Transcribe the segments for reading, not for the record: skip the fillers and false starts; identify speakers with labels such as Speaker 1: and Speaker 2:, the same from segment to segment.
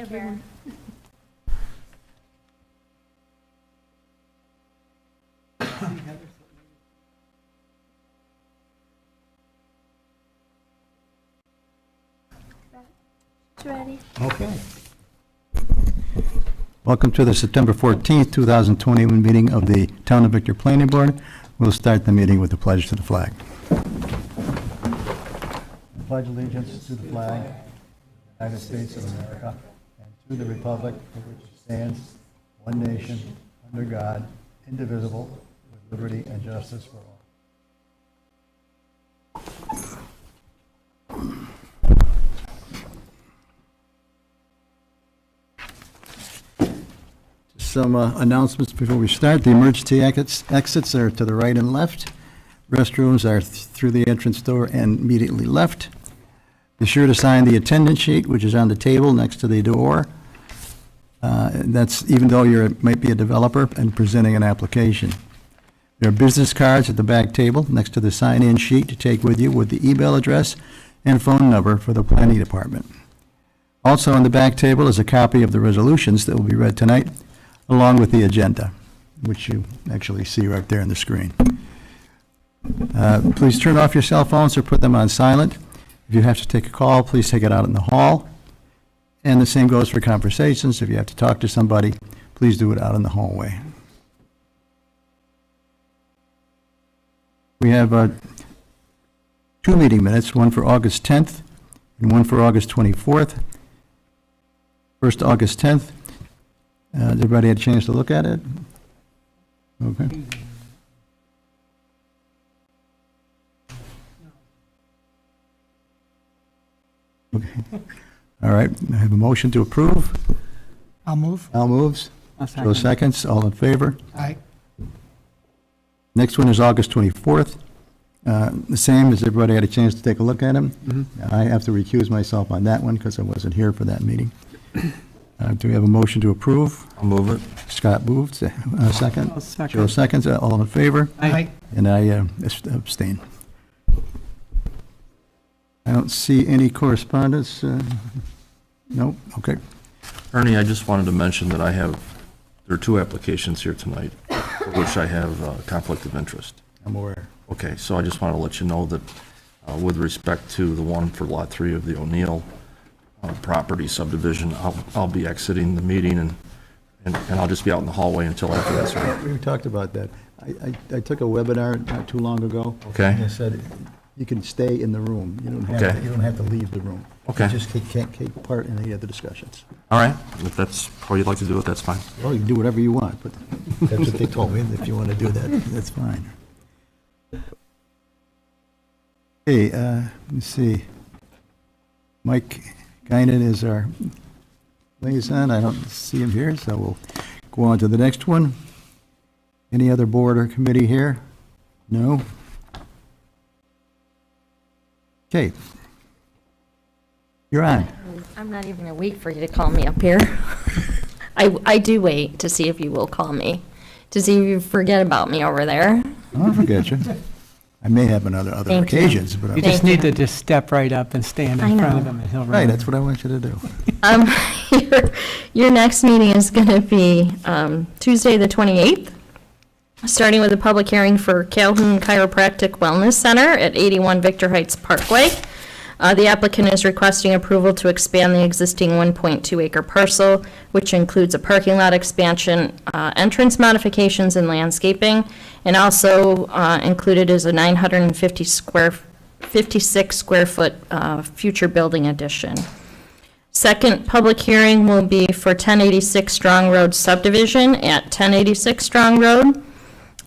Speaker 1: Here, Bear. It's ready.
Speaker 2: Okay. Welcome to the September 14th, 2021 meeting of the Town of Victor Planning Board. We'll start the meeting with a pledge to the flag. I pledge allegiance to the flag of the United States of America and to the republic for which it stands, one nation, under God, indivisible, with liberty and justice for all. Some announcements before we start. The emergency exits are to the right and left. Restrooms are through the entrance door and immediately left. Be sure to sign the attendance sheet, which is on the table next to the door. That's even though you might be a developer and presenting an application. There are business cards at the back table next to the sign-in sheet to take with you with the email address and phone number for the planning department. Also on the back table is a copy of the resolutions that will be read tonight, along with the agenda, which you actually see right there on the screen. Please turn off your cell phones or put them on silent. If you have to take a call, please take it out in the hall. And the same goes for conversations. If you have to talk to somebody, please do it out in the hallway. We have 2 meeting minutes, one for August 10th and one for August 24th. First, August 10th. Has everybody had a chance to look at it? Okay. Okay. All right. I have a motion to approve.
Speaker 3: I'll move.
Speaker 2: Al moves.
Speaker 3: I'll
Speaker 2: Joe seconds. All in favor?
Speaker 3: Aye.
Speaker 2: Next one is August 24th. The same, as everybody had a chance to take a look at them. I have to recuse myself on that one because I wasn't here for that meeting. Do we have a motion to approve?
Speaker 4: I'll move it.
Speaker 2: Scott moved, second.
Speaker 3: I'll second.
Speaker 2: Joe seconds, all in favor?
Speaker 3: Aye.
Speaker 2: And I abstain. I don't see any correspondence. Nope, okay.
Speaker 4: Ernie, I just wanted to mention that there are 2 applications here tonight for which I have conflict of interest.
Speaker 2: I'm aware.
Speaker 4: Okay, so I just want to let you know that with respect to the one for Lot 3 of the O'Neill property subdivision, I'll be exiting the meeting and I'll just be out in the hallway until after that's right.
Speaker 2: We talked about that. I took a webinar not too long ago.
Speaker 4: Okay.
Speaker 2: And it said you can stay in the room. You don't have,
Speaker 4: Okay.
Speaker 2: you don't have to leave the room.
Speaker 4: Okay.
Speaker 2: You just can't take part in any of the discussions.
Speaker 4: All right, if that's how you'd like to do it, that's fine.
Speaker 2: Well, you can do whatever you want, but that's what they told me. If you want to do that, that's fine. Okay, let me see. Mike Guinan is our liaison. I don't see him here, so we'll go on to the next one. Any other board or committee here? No? Okay. You're on.
Speaker 1: I'm not even a week for you to call me up here. I do wait to see if you will call me, to see if you forget about me over there.
Speaker 2: I'll forget you. I may have on other
Speaker 1: Thank you.
Speaker 2: occasions, but
Speaker 3: You
Speaker 2: I'm...
Speaker 3: just need to just step right up and stand
Speaker 1: I
Speaker 3: in front
Speaker 1: know.
Speaker 3: of him and he'll
Speaker 2: Right,
Speaker 3: remember.
Speaker 2: that's what I want you to do.
Speaker 1: Your next meeting is going to be Tuesday, the 28th, starting with a public hearing for Calhoun Chiropractic Wellness Center at 81 Victor Heights Parkway. The applicant is requesting approval to expand the existing 1.2 acre parcel, which includes a parking lot expansion, entrance modifications and landscaping, and also included is a 56 square foot future building addition. Second public hearing will be for 1086 Strong Road subdivision at 1086 Strong Road.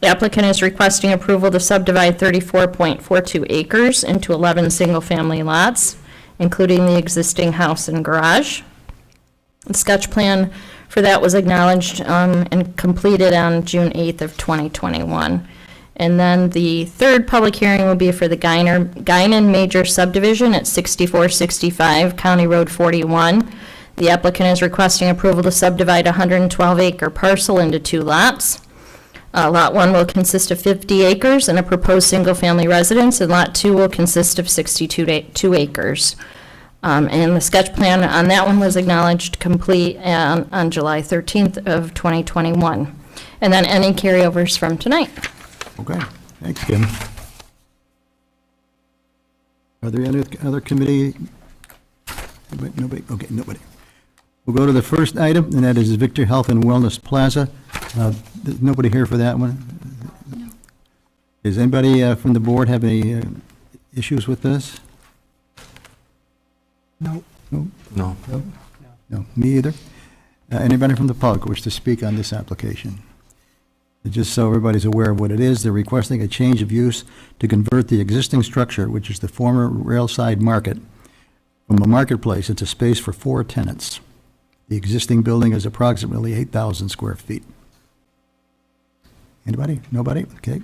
Speaker 1: The applicant is requesting approval to subdivide 34.42 acres into 11 single-family lots, including the existing house and garage. The sketch plan for that was acknowledged and completed on June 8th of 2021. And then the third public hearing will be for the Guinan Major Subdivision at 6465 County Road 41. The applicant is requesting approval to subdivide a 112-acre parcel into 2 lots. Lot 1 will consist of 50 acres and a proposed single-family residence, and Lot 2 will consist of 62 acres. And the sketch plan on that one was acknowledged complete on July 13th of 2021. And then any carryovers from tonight.
Speaker 2: Okay, thanks, Kim. Are there any other committee? Nobody, okay, nobody. We'll go to the first item, and that is Victor Health and Wellness Plaza. There's nobody here for that one? No. Does anybody from the board have any issues with this?
Speaker 3: No.
Speaker 2: No?
Speaker 4: No.
Speaker 2: No, me either. Anybody from the public wish to speak on this application? Just so everybody's aware of what it is, they're requesting a change of use to convert the existing structure, which is the former railside market, from a marketplace into space for 4 tenants. The existing building is approximately 8,000 square feet. Anybody? Nobody? Okay.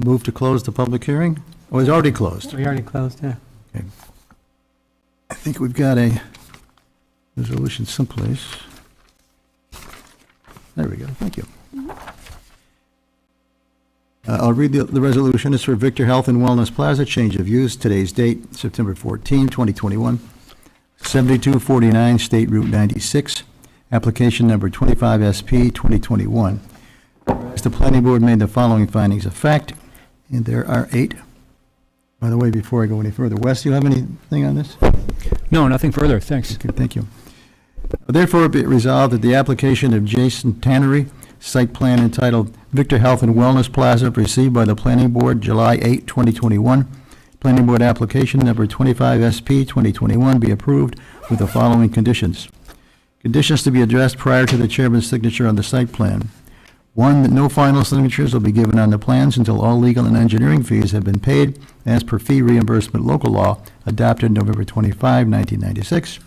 Speaker 2: Move to close the public hearing? Oh, it's already closed.
Speaker 3: We already closed, yeah.
Speaker 2: Okay. I think we've got a resolution someplace. There we go. Thank you. I'll read the resolution. It's for Victor Health and Wellness Plaza, change of use, today's date, September 14, 2021, 7249 State Route 96, application number 25SP 2021. As the planning board made the following findings of fact, and there are 8. By the way, before I go any further, Wes, do you have anything on this?
Speaker 5: No, nothing further, thanks.
Speaker 2: Okay, thank you. Therefore, be it resolved that the application of Jason Tannery, site plan entitled Victor Health and Wellness Plaza, received by the Planning Board July 8, 2021. Planning Board application number 25SP 2021 be approved with the following conditions. Conditions to be addressed prior to the chairman's signature on the site plan. 1, that no final signatures will be given on the plans until all legal and engineering fees have been paid as per fee reimbursement local law adopted November 25, 1996.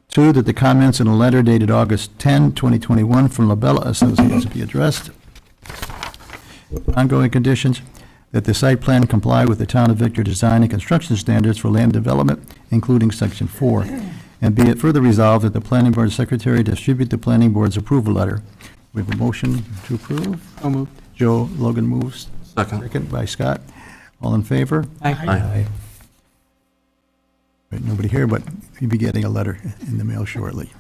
Speaker 2: 2, that the comments in a letter dated August 10, 2021 from Labella Associates be addressed. Ongoing conditions, that the site plan comply with the Town of Victor design and construction standards for land development, including Section 4. And be it further resolved that the Planning Board Secretary distribute the Planning Board's approval letter. We have a motion to approve.
Speaker 3: So moved.
Speaker 2: Joe Logan moves.
Speaker 4: Second.
Speaker 2: Second by Scott. All in favor?
Speaker 3: Aye.
Speaker 2: Right, nobody here, but you'll be getting a letter in the mail shortly.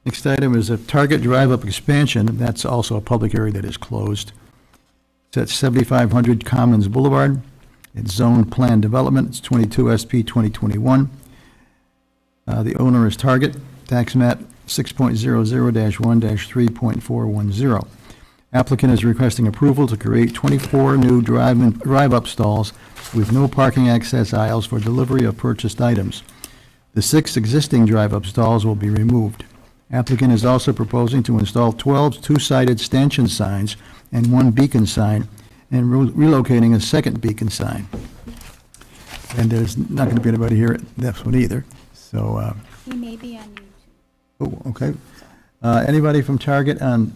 Speaker 2: Next item is a Target Drive-Up expansion. That's also a public area that is closed. It's at 7500 Commons Boulevard. It's zone plan development. It's 22 SP 2021. The owner is Target. Tax map 6.00-1-3.410. Applicant is requesting approval to create 24 new drive-up stalls with no parking access aisles for delivery of purchased items. The 6 existing drive-up stalls will be removed. Applicant is also proposing to install 12 two-sided stanchion signs and 1 beacon sign, and relocating a second beacon sign. And there's not going to be anybody here at this one either, so...
Speaker 6: He may be on YouTube.
Speaker 2: Oh, okay. Anybody from Target on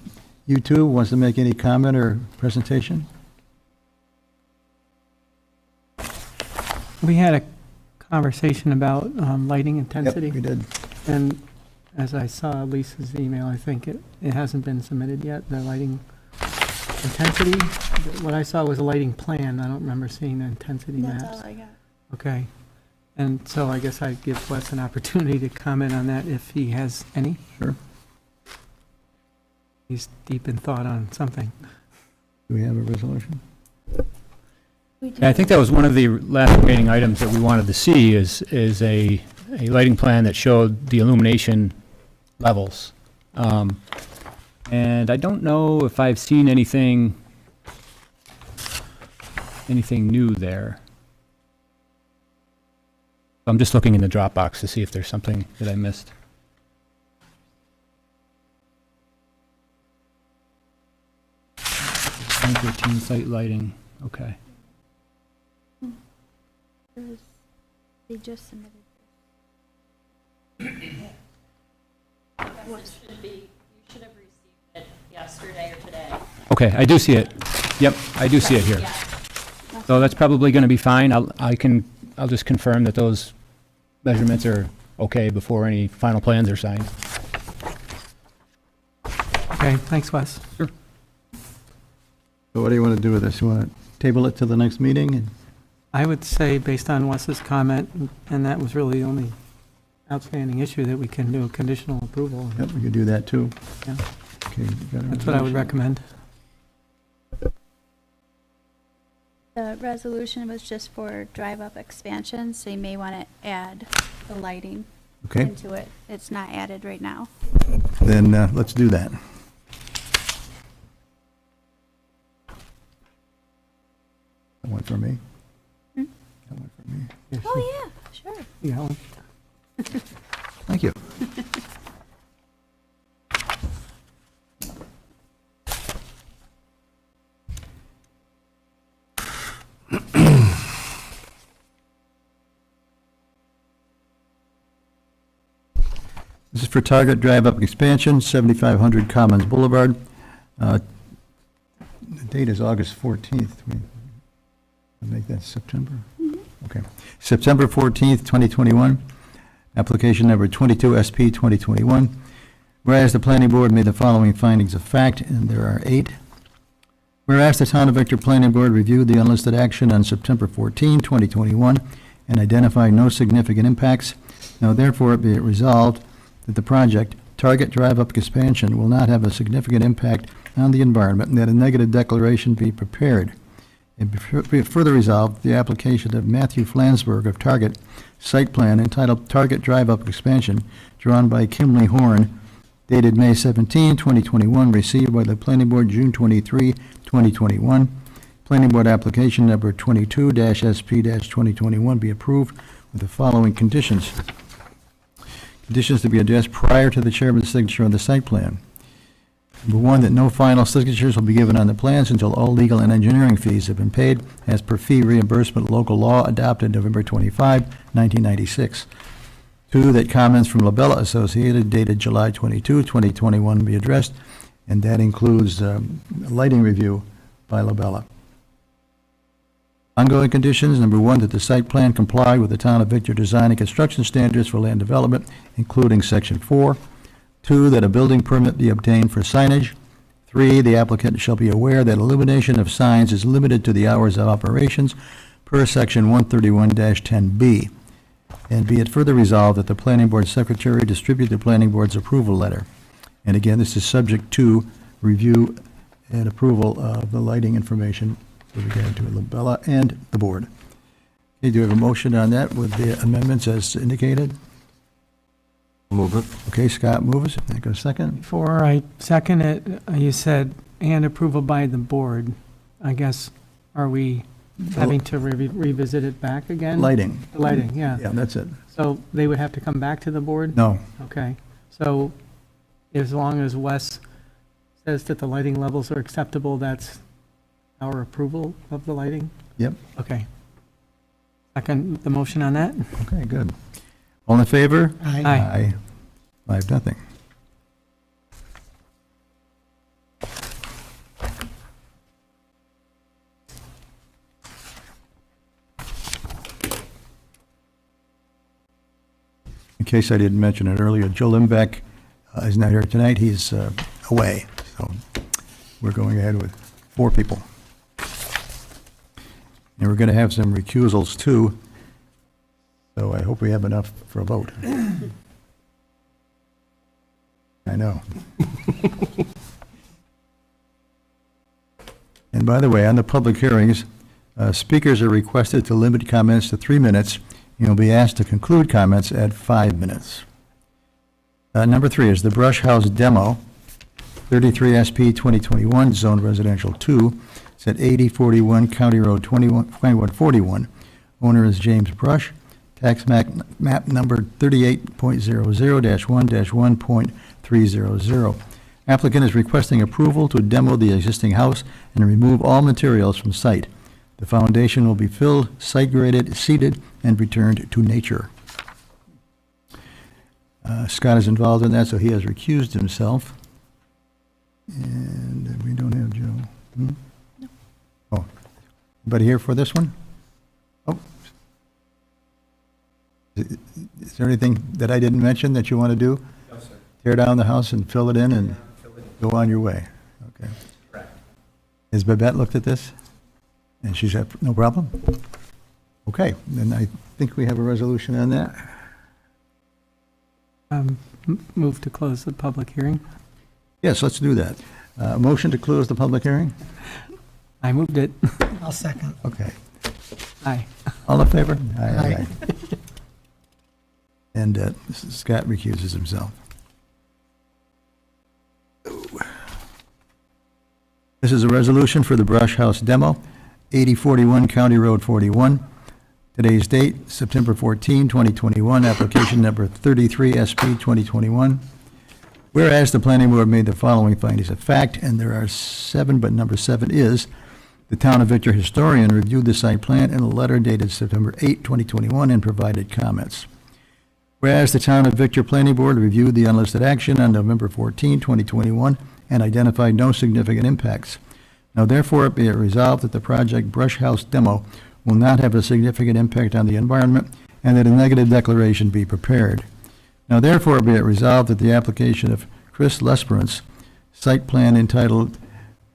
Speaker 2: YouTube wants to make any comment or presentation?
Speaker 3: We had a conversation about lighting intensity.
Speaker 2: Yep, we did.
Speaker 3: And as I saw Lisa's email, I think it hasn't been submitted yet, the lighting intensity. What I saw was a lighting plan. I don't remember seeing the intensity maps.
Speaker 6: That's all I got.
Speaker 3: Okay. And so I guess I'd give Wes an opportunity to comment on that if he has any.
Speaker 2: Sure.
Speaker 3: He's deep in thought on something.
Speaker 2: Do we have a resolution?
Speaker 6: We do.
Speaker 5: Yeah, I think that was one of the last remaining items that we wanted to see is a lighting plan that showed the illumination levels. And I don't know if I've seen anything new there. I'm just looking in the Dropbox to see if there's something that I missed. '13 site lighting, okay.
Speaker 6: They just submitted
Speaker 1: This should be, you should have received it yesterday or today.
Speaker 5: Okay, I do see it. Yep, I do see it here. So that's probably going to be fine. I'll just confirm that those measurements are okay before any final plans are signed.
Speaker 3: Okay, thanks, Wes.
Speaker 5: Sure.
Speaker 2: So what do you want to do with this? You want to table it to the next meeting? And
Speaker 3: I would say, based on Wes's comment, and that was really the only outstanding issue, that we can do a conditional approval.
Speaker 2: Yep, we could do that too.
Speaker 3: Yeah.
Speaker 2: Okay, you got a
Speaker 3: That's what I would
Speaker 2: resolution?
Speaker 3: recommend.
Speaker 6: The resolution was just for drive-up expansion, so you may want to add the lighting
Speaker 2: Okay,
Speaker 6: into it. It's not added right now.
Speaker 2: then let's do that. That one for me?
Speaker 6: Hmm?
Speaker 2: That one for me.
Speaker 3: Yeah, sure.
Speaker 6: Oh, yeah, sure.
Speaker 3: You got one?
Speaker 2: Thank you. This is for Target Drive-Up Expansion, 7500 Commons Boulevard. The date is August 14th. We make that September? Okay. September 14th, 2021. Application number 22 SP 2021. Whereas the planning board made the following findings of fact, and there are 8. Whereas the Town of Victor Planning Board reviewed the unlisted action on September 14, 2021, and identified no significant impacts, now therefore be it resolved that the project, Target Drive-Up Expansion, will not have a significant impact on the environment, and that a negative declaration be prepared. And be further resolved, the application of Matthew Flansburgh of Target site plan entitled Target Drive-Up Expansion, drawn by Kimley Horn, dated May 17, 2021, received by the Planning Board June 23, 2021. Planning Board application number 22-SP-2021 be approved with the following conditions. Conditions to be addressed prior to the chairman's signature on the site plan. Number 1, that no final signatures will be given on the plans until all legal and engineering fees have been paid as per fee reimbursement local law adopted November 25, 1996. 2, that comments from Labella Associated dated July 22, 2021 be addressed, and that includes a lighting review by Labella. Ongoing conditions, number 1, that the site plan comply with the Town of Victor design and construction standards for land development, including Section 4. 2, that a building permit be obtained for signage. 3, the applicant shall be aware that illumination of signs is limited to the hours of operations per Section 131-10B. And be it further resolved that the Planning Board Secretary distribute the Planning Board's approval letter. And again, this is subject to review and approval of the lighting information with regard to Labella and the board. Okay, do you have a motion on that with the amendments as indicated?
Speaker 4: Move it.
Speaker 2: Okay, Scott moves. I got a second?
Speaker 3: Before I second it, you said, and approval by the board. I guess, are we having to revisit it back again?
Speaker 2: Lighting.
Speaker 3: The lighting, yeah.
Speaker 2: Yeah, that's it.
Speaker 3: So they would have to come back to the board?
Speaker 2: No.
Speaker 3: Okay. So as long as Wes says that the lighting levels are acceptable, that's our approval of the lighting?
Speaker 2: Yep.
Speaker 3: Okay. Second, the motion on that?
Speaker 2: Okay, good. All in favor?
Speaker 3: Aye.
Speaker 2: 5-0. In case I didn't mention it earlier, Joe Limbeck is not here tonight. He's away, so we're going ahead with 4 people. And we're going to have some recusals, too, so I hope we have enough for a vote. I know. And by the way, on the public hearings, speakers are requested to limit comments to 3 minutes. You'll be asked to conclude comments at 5 minutes. Number 3 is the Brush House demo, 33 SP 2021, Zone Residential 2. It's at 8041 County Road 2141. Owner is James Brush. Tax map number 38.00-1-1.300. Applicant is requesting approval to demo the existing house and remove all materials from site. The foundation will be filled, site graded, seeded, and returned to nature. Scott is involved in that, so he has recused himself. And we don't have Joe. No. Oh, anybody here for this one? Oh. Is there anything that I didn't mention that you want to do?
Speaker 7: No, sir.
Speaker 2: Tear down the house and fill it in and go on your way? Okay.
Speaker 7: Correct.
Speaker 2: Has Babette looked at this? And she's had no problem? Okay, then I think we have a resolution on that.
Speaker 3: Move to close the public hearing.
Speaker 2: Yes, let's do that. Motion to close the public hearing?
Speaker 3: I moved it.
Speaker 7: I'll second.
Speaker 2: Okay.
Speaker 3: Aye.
Speaker 2: All in favor?
Speaker 7: Aye.
Speaker 2: And Scott recuses himself. This is a resolution for the Brush House demo, 8041 County Road 41. Today's date, September 14, 2021, application number 33 SP 2021. Whereas the planning board made the following findings of fact, and there are 7, but number 7 is, the Town of Victor historian reviewed the site plan in a letter dated September 8, 2021, and provided comments. Whereas the Town of Victor Planning Board reviewed the unlisted action on November 14, 2021, and identified no significant impacts. Now therefore be it resolved that the project Brush House demo will not have a significant impact on the environment, and that a negative declaration be prepared. Now therefore be it resolved that the application of Chris Lesperance, site plan entitled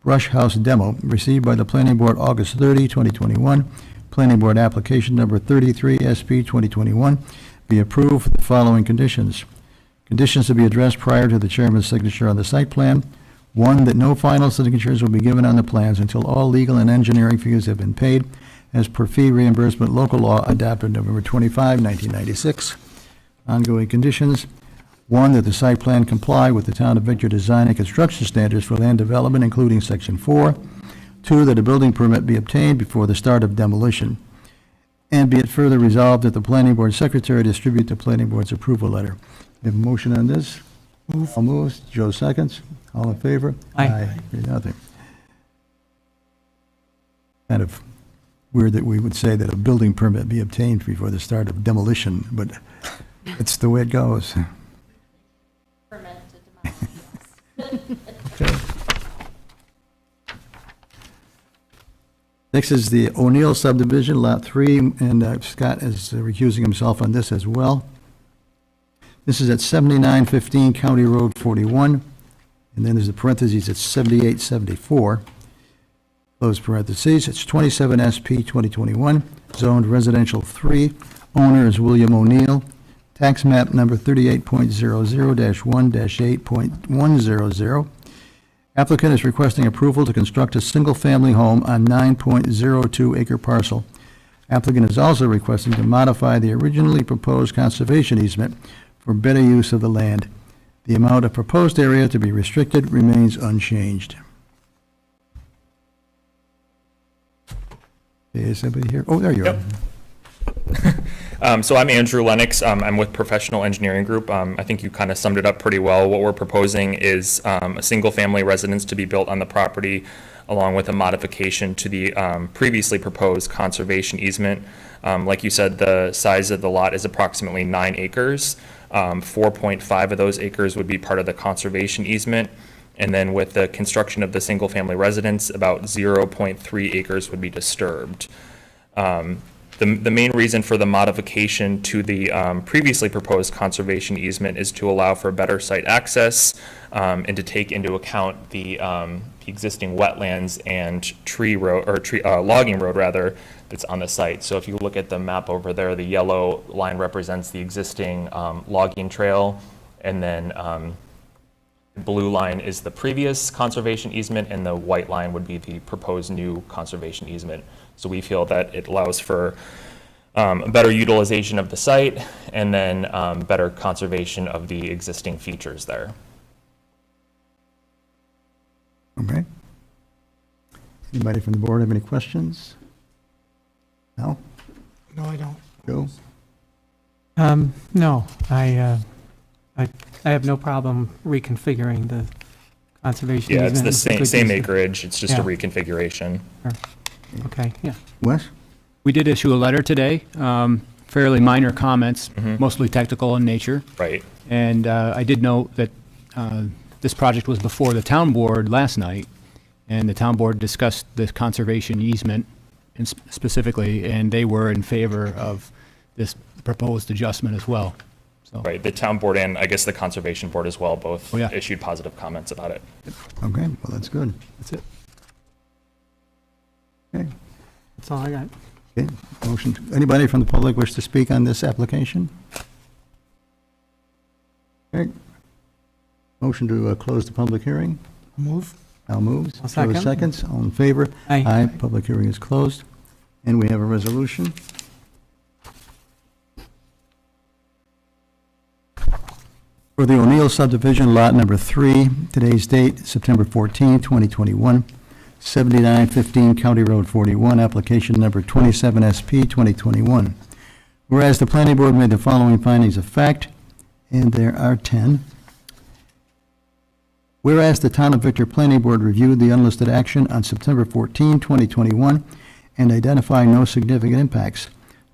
Speaker 2: Brush House Demo, received by the Planning Board August 30, 2021, Planning Board application number 33 SP 2021, be approved with the following conditions. Conditions to be addressed prior to the chairman's signature on the site plan. 1, that no final signatures will be given on the plans until all legal and engineering fees have been paid as per fee reimbursement local law adopted November 25, 1996. Ongoing conditions. 1, that the site plan comply with the Town of Victor design and construction standards for land development, including Section 4. 2, that a building permit be obtained before the start of demolition. And be it further resolved that the planning board secretary distribute the planning board's approval letter. We have a motion on this? All moves. Joe seconds. All in favor?
Speaker 3: Aye.
Speaker 2: 3-0. Kind of weird that we would say that a building permit be obtained before the start of demolition, but it's the way it goes. Okay. Next is the O'Neill subdivision, Lot 3, and Scott is recusing himself on this as well. This is at 7915 County Road 41, and then there's a parentheses at 7874. Close parentheses. It's 27 SP 2021, zoned residential 3. Owner is William O'Neill. Tax map number 38.00-1-8.100. Applicant is requesting approval to construct a single-family home on 9.02-acre parcel. Applicant is also requesting to modify the originally proposed conservation easement for better use of the land. The amount of proposed area to be restricted remains unchanged. Is somebody here? Oh, there you are.
Speaker 8: So I'm Andrew Lennox. I'm with Professional Engineering Group. I think you kind of summed it up pretty well. What we're proposing is a single-family residence to be built on the property, along with a modification to the previously proposed conservation easement. Like you said, the size of the lot is approximately 9 acres. 4.5 of those acres would be part of the conservation easement. And then with the construction of the single-family residence, about 0.3 acres would be disturbed. The main reason for the modification to the previously proposed conservation easement is to allow for better site access and to take into account the existing wetlands and logging road rather that's on the site. So if you look at the map over there, the yellow line represents the existing logging trail, and then the blue line is the previous conservation easement, and the white line would be the proposed new conservation easement. So we feel that it allows for a better utilization of the site, and then better conservation of the existing features there.
Speaker 2: Okay. Anybody from the board have any questions? No?
Speaker 7: No, I don't.
Speaker 2: Joe?
Speaker 3: No, I have no problem reconfiguring the conservation
Speaker 8: Yeah, it's
Speaker 3: easement.
Speaker 8: the
Speaker 3: Good
Speaker 8: same
Speaker 3: use of-
Speaker 8: acreage, it's just a
Speaker 3: Yeah.
Speaker 8: reconfiguration.
Speaker 3: Okay, yeah.
Speaker 2: Wes?
Speaker 5: We did issue a letter today, fairly minor comments, mostly technical in nature.
Speaker 8: Right.
Speaker 5: And I did note that this project was before the town board last night, and the town board discussed the conservation easement specifically, and they were in favor of this proposed adjustment as well. So,
Speaker 8: Right, the town board and I guess the conservation board as well, both
Speaker 5: Oh, yeah.
Speaker 8: issued positive comments about it.
Speaker 2: Okay, well, that's good.
Speaker 5: that's it.
Speaker 2: Okay.
Speaker 3: That's all I got.
Speaker 2: Okay, motion, anybody from the public wish to speak on this application? Okay. Motion to close the public hearing.
Speaker 7: Move.
Speaker 2: Al moves.
Speaker 3: I'll second.
Speaker 2: Joe seconds. All in favor?
Speaker 3: Aye.
Speaker 2: Public hearing is closed. And we have a resolution. For the O'Neill subdivision, lot number 3, today's date, September 14, 2021, 7915 County Road 41, application number 27SP 2021. Whereas the planning board made the following findings of fact, and there are 10. Whereas the Town of Victor Planning Board reviewed the unlisted action on September 14, 2021, and identified no significant impacts.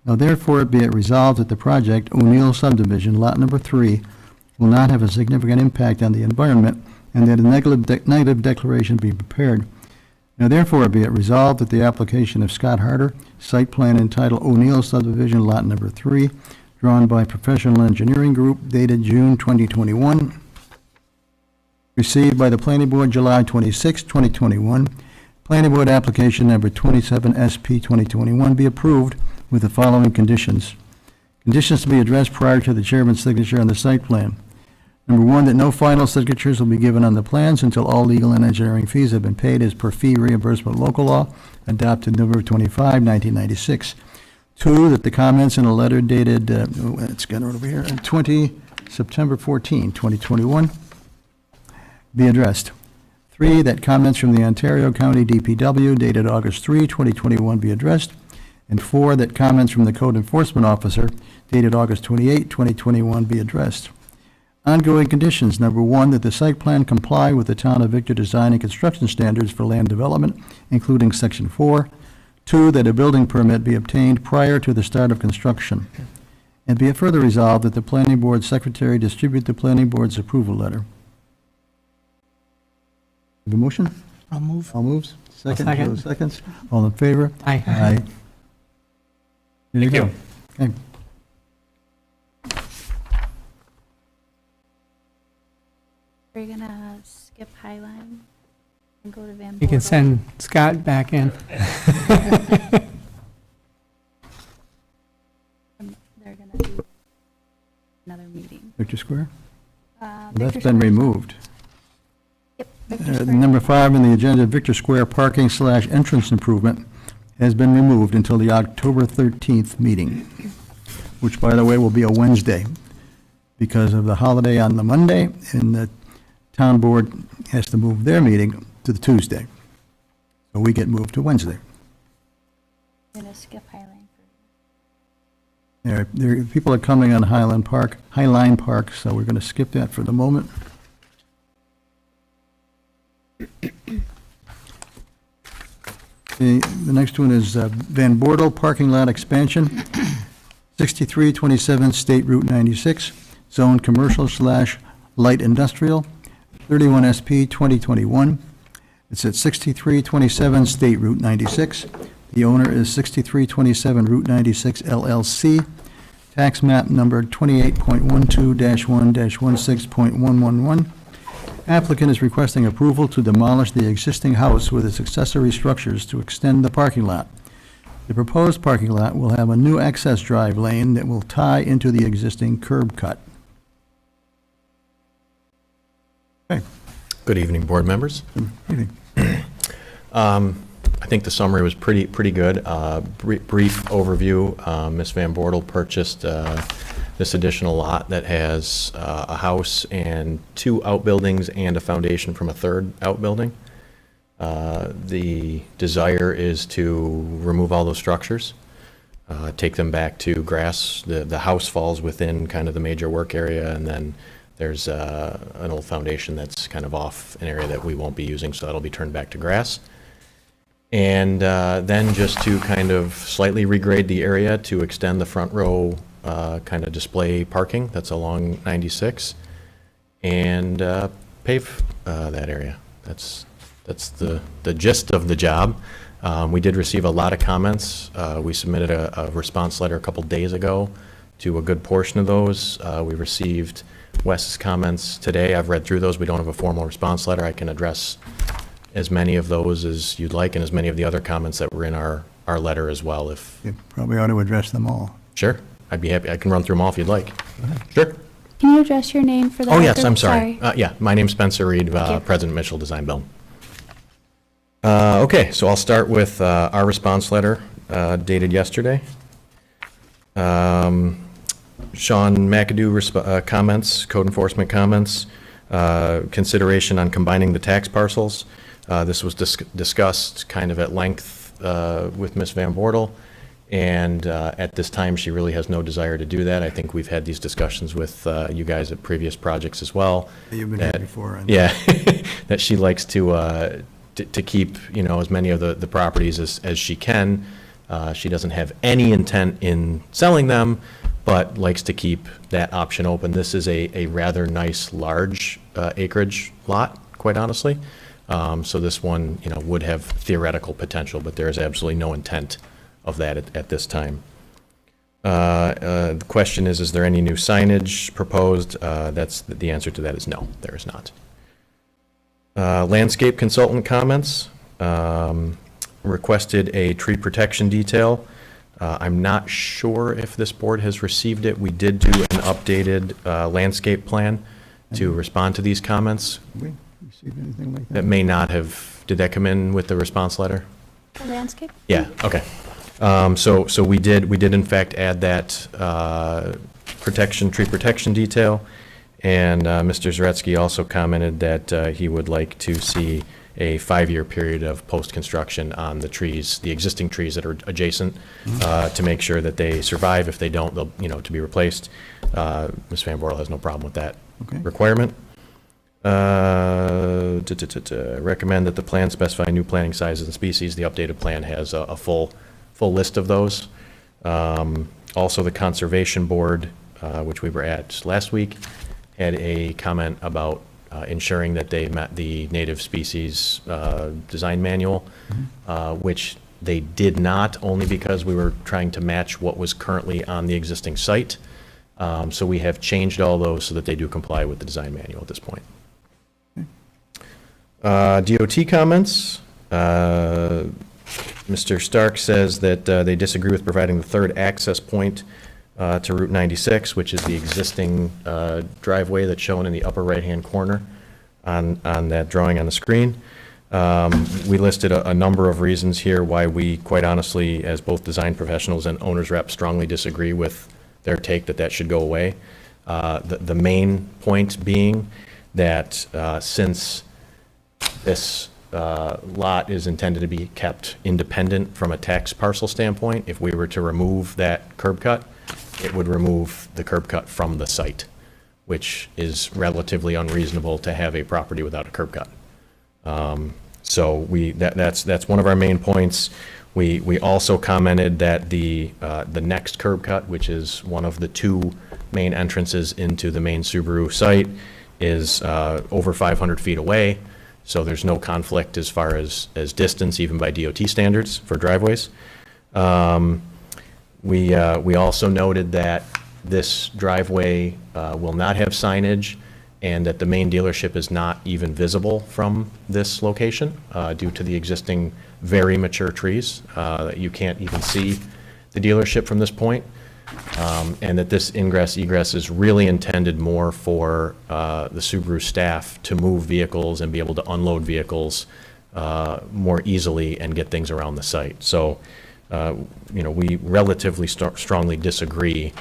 Speaker 2: Now therefore be it resolved that the project O'Neill subdivision, lot number 3, will not have a significant impact on the environment, and that a negative declaration be prepared. Now therefore be it resolved that the application of Scott Harder, site plan entitled O'Neill subdivision, lot number 3, drawn by Professional Engineering Group, dated June 2021, received by the Planning Board July 26, 2021. Planning Board application number 27SP 2021 be approved with the following conditions. Conditions to be addressed prior to the chairman's signature on the site plan. Number 1, that no final signatures will be given on the plans until all legal and engineering fees have been paid as per fee reimbursement local law adopted November 25, 1996. 2, that the comments in a letter dated, it's got it over here, 20 September 14, 2021, be addressed. 3, that comments from the Ontario County DPW dated August 3, 2021 be addressed. And 4, that comments from the Code Enforcement Officer dated August 28, 2021 be addressed. Ongoing conditions. Number 1, that the site plan comply with the Town of Victor design and construction standards for land development, including Section 4. 2, that a building permit be obtained prior to the start of construction. And be it further resolved that the Planning Board Secretary distribute the Planning Board's approval letter. Have a motion?
Speaker 7: I'll move.
Speaker 2: All moves? Second.
Speaker 3: second.
Speaker 2: Joe seconds. All in favor?
Speaker 3: Aye.
Speaker 2: Aye. There you
Speaker 8: Thank
Speaker 2: go. Okay.
Speaker 6: We're gonna skip Highline and go to Van
Speaker 3: You can
Speaker 6: Bortle.
Speaker 3: send Scott back in.
Speaker 6: They're gonna do another meeting.
Speaker 2: Victor Square?
Speaker 6: Victor
Speaker 2: That's been
Speaker 6: Square.
Speaker 2: removed.
Speaker 6: Yep, Victor Square.
Speaker 2: Number 5 on the agenda, Victor Square parking/entrance improvement has been removed until the October 13th meeting, which, by the way, will be a Wednesday because of the holiday on the Monday, and the town board has to move their meeting to the Tuesday. So we get moved to Wednesday.
Speaker 6: We're gonna skip Highline.
Speaker 2: People are coming on Highline Park, so we're going to skip that for the moment. The next one is Van Bortle parking lot expansion, 6327 State Route 96, zone commercial/light industrial, 31 SP 2021. It's at 6327 State Route 96. The owner is 6327 Route 96 LLC. Tax map number 28.12-1-16.111. Applicant is requesting approval to demolish the existing house with its accessory structures to extend the parking lot. The proposed parking lot will have a new access drive lane that will tie into the existing curb cut.
Speaker 9: Good evening, board members. I think the summary was pretty good. Brief overview, Ms. Van Bortle purchased this additional lot that has a house and 2 outbuildings and a foundation from a 3rd outbuilding. The desire is to remove all those structures, take them back to grass. The house falls within kind of the major work area, and then there's an old foundation that's kind of off an area that we won't be using, so that'll be turned back to grass. And then just to kind of slightly regrade the area to extend the front row kind of display parking that's along 96 and pave that area. That's the gist of the job. We did receive a lot of comments. We submitted a response letter a couple days ago to a good portion of those. We received Wes's comments today. I've read through those. We don't have a formal response letter. I can address as many of those as you'd like, and as many of the other comments that were in our our letter as well if,
Speaker 2: You probably ought to address them all.
Speaker 9: sure, I'd be happy. I can run through them all if you'd like. Sure.
Speaker 6: Can you address your name for the
Speaker 9: Oh, yes,
Speaker 6: record?
Speaker 9: I'm sorry. Yeah, my name's Spencer Reed,
Speaker 6: you.
Speaker 9: President Mitchell Design Build. Okay, so I'll start with our response letter dated yesterday. Sean McAdoo comments, code enforcement comments, consideration on combining the tax parcels. This was discussed kind of at length with Ms. Van Bortle, and at this time, she really has no desire to do that. I think we've had these discussions with you guys at previous projects as well.
Speaker 2: You've been here
Speaker 9: that-
Speaker 2: before. and-
Speaker 9: Yeah, that she likes to keep, as many of the properties as she can. She doesn't have any intent in selling them, but likes to keep that option open. This is a rather nice, large acreage lot, quite honestly. So this one, would have theoretical potential, but there is absolutely no intent of that at this time. The question is there any new signage proposed? The answer to that is no, there is not. Landscape consultant comments. Requested a tree protection detail. I'm not sure if this board has received it. We did do an updated landscape plan to respond to these comments.
Speaker 2: Have we received anything like that?
Speaker 9: That may not have, did that come in with the response letter?
Speaker 6: The landscape?
Speaker 9: Yeah, okay. So we did in fact add that tree protection detail. And Mr. Zaretsky also commented that he would like to see a 5-year period of post-construction on the trees, the existing trees that are adjacent, to make sure that they survive. If they don't, they'll, to be replaced. Ms. Van Bortle has no problem with that
Speaker 2: Okay.
Speaker 9: requirement. Recommend that the plan specify new planting sizes and species. The updated plan has a full list of those. Also, the Conservation Board, which we were at just last week, had a comment about ensuring that they met the native species design manual, which they did not, only because we were trying to match what was currently on the existing site. So we have changed all those so that they do comply with the design manual at this point. DOT comments. Mr. Stark says that they disagree with providing the third access point to Route 96, which is the existing driveway that's shown in the upper right-hand corner on that drawing on the screen. We listed a number of reasons here why we, quite honestly, as both design professionals and owner's rep, strongly disagree with their take that should go away. The main point being that since this lot is intended to be kept independent from a tax parcel standpoint, if we were to remove that curb cut, it would remove the curb cut from the site, which is relatively unreasonable to have a property without a curb cut. So that's one of our main points. We also commented that the next curb cut, which is one of the two main entrances into the main Subaru site, is over 500 feet away. So there's no conflict as far as distance, even by DOT standards for driveways. We also noted that this driveway will not have signage and that the main dealership is not even visible from this location due to the existing very mature trees. You can't even see the dealership from this point. And that this ingress egress is really intended more for the Subaru staff to move vehicles and be able to unload vehicles more easily and get things around the site. So, we relatively strongly disagree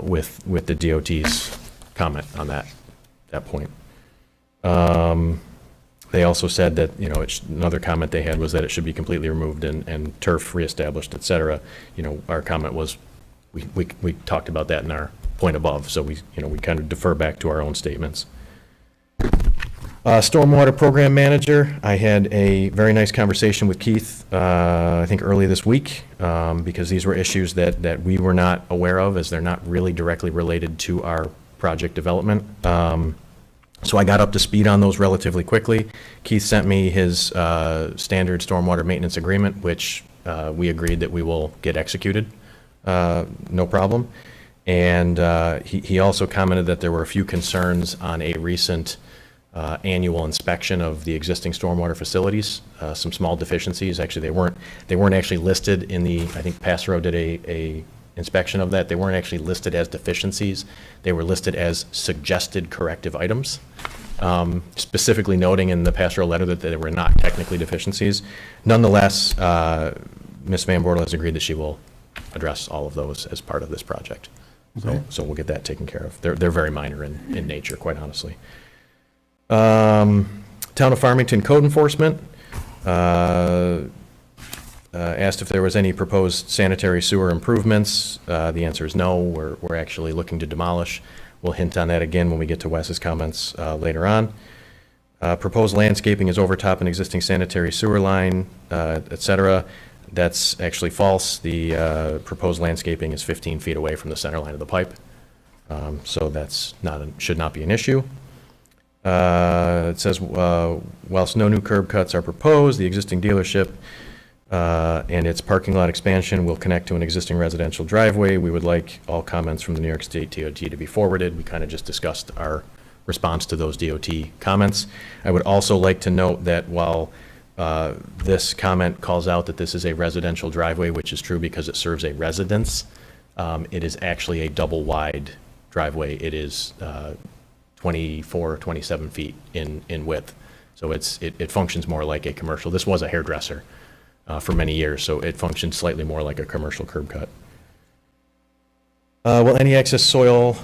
Speaker 9: with the DOT's comment on that point. They also said that, another comment they had was that it should be completely removed and turf reestablished, et cetera. Our comment was, we talked about that in our point above, so we kind of defer back to our own statements. Stormwater Program Manager, I had a very nice conversation with Keith, I think early this week, because these were issues that we were not aware of, as they're not really directly related to our project development. So I got up to speed on those relatively quickly. Keith sent me his standard stormwater maintenance agreement, which we agreed that we will get executed. No problem. And he also commented that there were a few concerns on a recent annual inspection of the existing stormwater facilities, some small deficiencies. Actually, they weren't actually listed in the, I think Pass Road did a inspection of that. They weren't actually listed as deficiencies. They were listed as suggested corrective items, specifically noting in the Pass Road letter that they were not technically deficiencies. Nonetheless, Ms. Van Bortle has agreed that she will address all of those as part of this project.
Speaker 2: Okay.
Speaker 9: So we'll get that taken care of. They're very minor in nature, quite honestly. Town of Farmington Code Enforcement asked if there was any proposed sanitary sewer improvements. The answer is no. We're actually looking to demolish. We'll hint on that again when we get to Wes's comments later on. Proposed landscaping is overtop an existing sanitary sewer line, et cetera. That's actually false. The proposed landscaping is 15 feet away from the center line of the pipe. So that's should not be an issue. It says, whilst no new curb cuts are proposed, the existing dealership and its parking lot expansion will connect to an existing residential driveway. We would like all comments from the New York State DOT to be forwarded. We kind of just discussed our response to those DOT comments. I would also like to note that while this comment calls out that this is a residential driveway, which is true because it serves a residence, it is actually a double wide driveway. It is 24, 27 feet in width. So it functions more like a commercial. This was a hairdresser for many years, so it functions slightly more like a commercial curb cut. Will any excess soil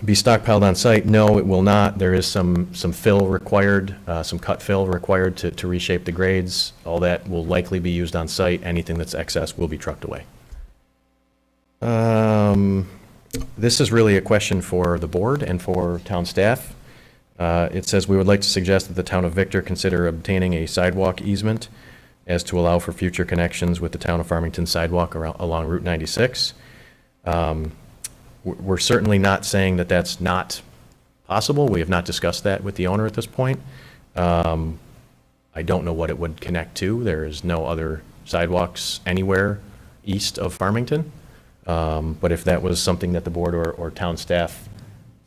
Speaker 9: be stockpiled on site? No, it will not. There is some fill required, some cut fill required to reshape the grades. All that will likely be used on site. Anything that's excess will be trucked away. This is really a question for the board and for town staff. It says, we would like to suggest that the town of Victor consider obtaining a sidewalk easement as to allow for future connections with the town of Farmington sidewalk along Route 96. We're certainly not saying that that's not possible. We have not discussed that with the owner at this point. I don't know what it would connect to. There is no other sidewalks anywhere east of Farmington. But if that was something that the board or town staff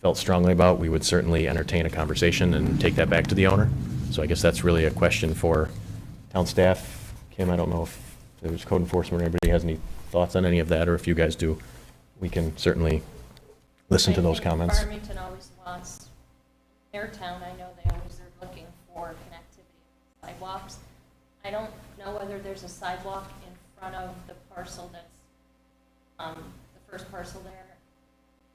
Speaker 9: felt strongly about, we would certainly entertain a conversation and take that back to the owner. So I guess that's really a question for town staff. Kim, I don't know if there's code enforcement or anybody has any thoughts on any of that, or if you guys do, we can certainly listen to those comments.
Speaker 1: Farmington always wants, their town, I know they always are looking for connectivity sidewalks. I don't know whether there's a sidewalk in front of the parcel that's the first parcel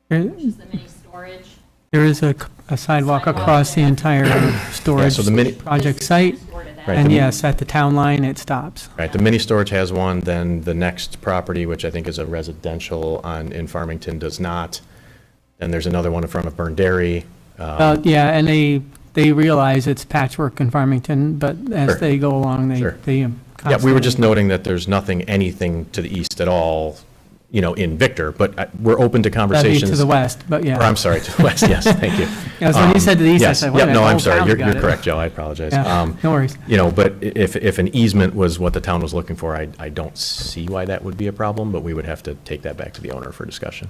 Speaker 1: there, which is the mini storage.
Speaker 3: There is a sidewalk across the entire storage
Speaker 9: so the mini-
Speaker 3: project site,
Speaker 9: Right,
Speaker 3: and
Speaker 9: the-
Speaker 3: yes, at the town line, it stops.
Speaker 9: Right, the mini storage has one, then the next property, which I think is a residential in Farmington, does not. Then there's another one in front of Burn Dairy.
Speaker 3: Yeah, and they realize it's patchwork in Farmington, but as
Speaker 9: Sure.
Speaker 3: they go along,
Speaker 9: Sure.
Speaker 3: they
Speaker 9: Yeah, we were just noting that there's anything to the east at all, in Victor, but we're open to
Speaker 3: That'd be
Speaker 9: conversations.
Speaker 3: to the west, but
Speaker 9: Or,
Speaker 3: yeah.
Speaker 9: I'm sorry, to the west, yes, thank you.
Speaker 3: Yeah, so when you said to the east, I
Speaker 9: Yes,
Speaker 3: said, wait a
Speaker 9: yep,
Speaker 3: minute,
Speaker 9: no,
Speaker 3: the
Speaker 9: I'm
Speaker 3: whole
Speaker 9: sorry,
Speaker 3: town's
Speaker 9: you're
Speaker 3: got it.
Speaker 9: correct, Joe, I apologize.
Speaker 3: Yeah, no worries.
Speaker 9: But if an easement was what the town was looking for, I don't see why that would be a problem, but we would have to take that back to the owner for discussion.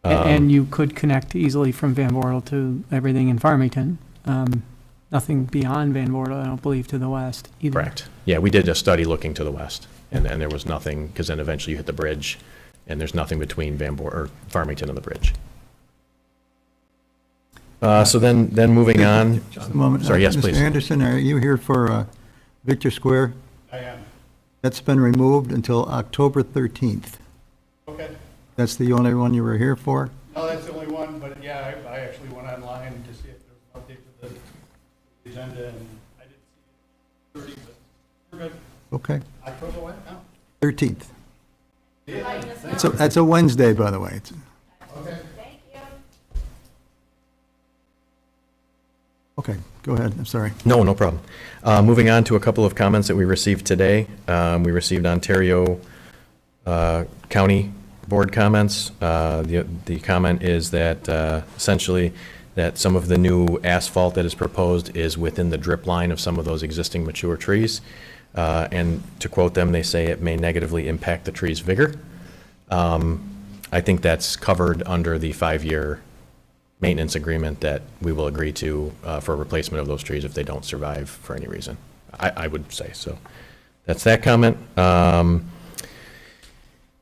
Speaker 3: And you could connect easily from Van Bortle to everything in Farmington. Nothing beyond Van Bortle, I don't believe, to the west either.
Speaker 9: Correct. Yeah, we did a study looking to the west, and there was nothing, because then eventually you hit the bridge, and there's nothing between Farmington and the bridge. So then moving on.
Speaker 2: Just a moment.
Speaker 9: Sorry, yes, please.
Speaker 2: Mr. Anderson, are you here for Victor Square?
Speaker 10: I am.
Speaker 2: That's been removed until October 13th.
Speaker 10: Okay.
Speaker 2: That's the only one you were here for?
Speaker 10: No, that's the only one, but yeah, I actually went online to see if there was an update to the agenda, and I didn't see it. 30, but we're good.
Speaker 2: Okay,
Speaker 10: October what now?
Speaker 2: 13th.
Speaker 10: Yeah.
Speaker 2: That's a Wednesday, by the way.
Speaker 10: Okay.
Speaker 2: Okay, go ahead, I'm sorry.
Speaker 9: No problem. Moving on to a couple of comments that we received today. We received Ontario County Board comments. The comment is that essentially that some of the new asphalt that is proposed is within the drip line of some of those existing mature trees. And to quote them, they say it may negatively impact the tree's vigor. I think that's covered under the 5-year maintenance agreement that we will agree to for replacement of those trees if they don't survive for any reason. I would say so. That's that comment.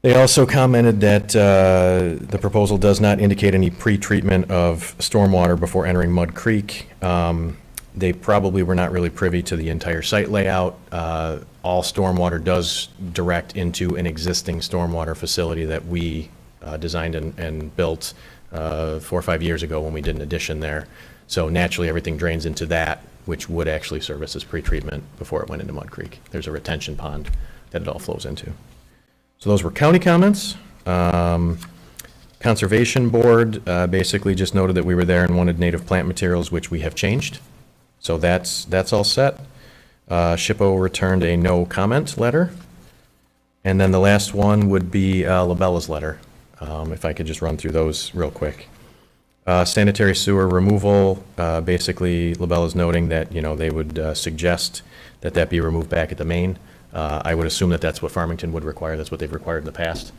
Speaker 9: They also commented that the proposal does not indicate any pre-treatment of stormwater before entering Mud Creek. They probably were not really privy to the entire site layout. All stormwater does direct into an existing stormwater facility that we designed and built 4 or 5 years ago when we did an addition there. So naturally, everything drains into that, which would actually service as pre-treatment before it went into Mud Creek. There's a retention pond that it all flows into. So those were county comments. Conservation Board basically just noted that we were there and wanted native plant materials, which we have changed. So that's all set. SHPO returned a no comment letter. And then the last one would be Labella's letter. If I could just run through those real quick. Sanitary sewer removal, basically Labella's noting that, they would suggest that that be removed back at the main. I would assume that that's what Farmington would require. That's what they've required in the past.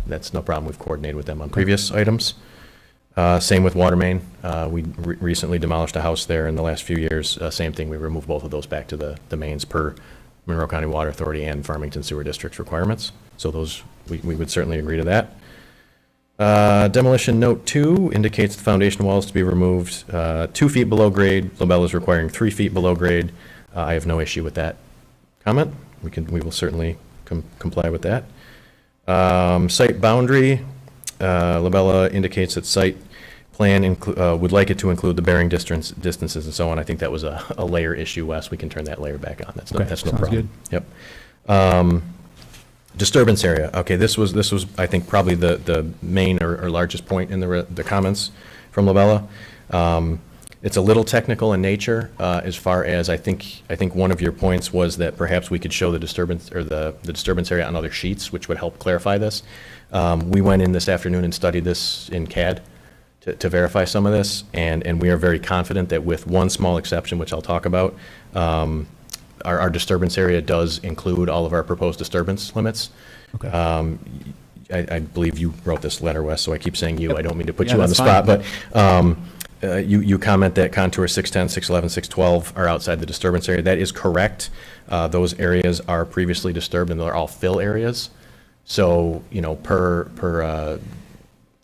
Speaker 9: That's no problem. We've coordinated with them on previous items. Same with water main. We recently demolished a house there in the last few years. Same thing. We removed both of those back to the mains per Monroe County Water Authority and Farmington Sewer District's requirements. So those, we would certainly agree to that. Demolition note 2 indicates the foundation walls to be removed 2 feet below grade. Labella is requiring 3 feet below grade. I have no issue with that comment. We will certainly comply with that. Site boundary, Labella indicates that site plan would like it to include the bearing distances and so on. I think that was a layer issue, Wes. We can turn that layer back on. That's no
Speaker 5: Sounds
Speaker 9: problem.
Speaker 5: good.
Speaker 9: Yep. Disturbance area. Okay, this was I think probably the main or largest point in the comments from Labella. It's a little technical in nature as far as I think one of your points was that perhaps we could show the disturbance or the disturbance area on other sheets, which would help clarify this. We went in this afternoon and studied this in CAD to verify some of this, and we are very confident that with one small exception, which I'll talk about, our disturbance area does include all of our proposed disturbance limits.
Speaker 5: Okay.
Speaker 9: I believe you wrote this letter, Wes, so I keep saying you.
Speaker 5: Yep.
Speaker 9: I don't mean to put
Speaker 5: Yeah,
Speaker 9: you on the
Speaker 5: that's
Speaker 9: spot,
Speaker 5: fine.
Speaker 9: but you comment that contour 610, 611, 612 are outside the disturbance area. That is correct. Those areas are previously disturbed, and they're all fill areas. So, per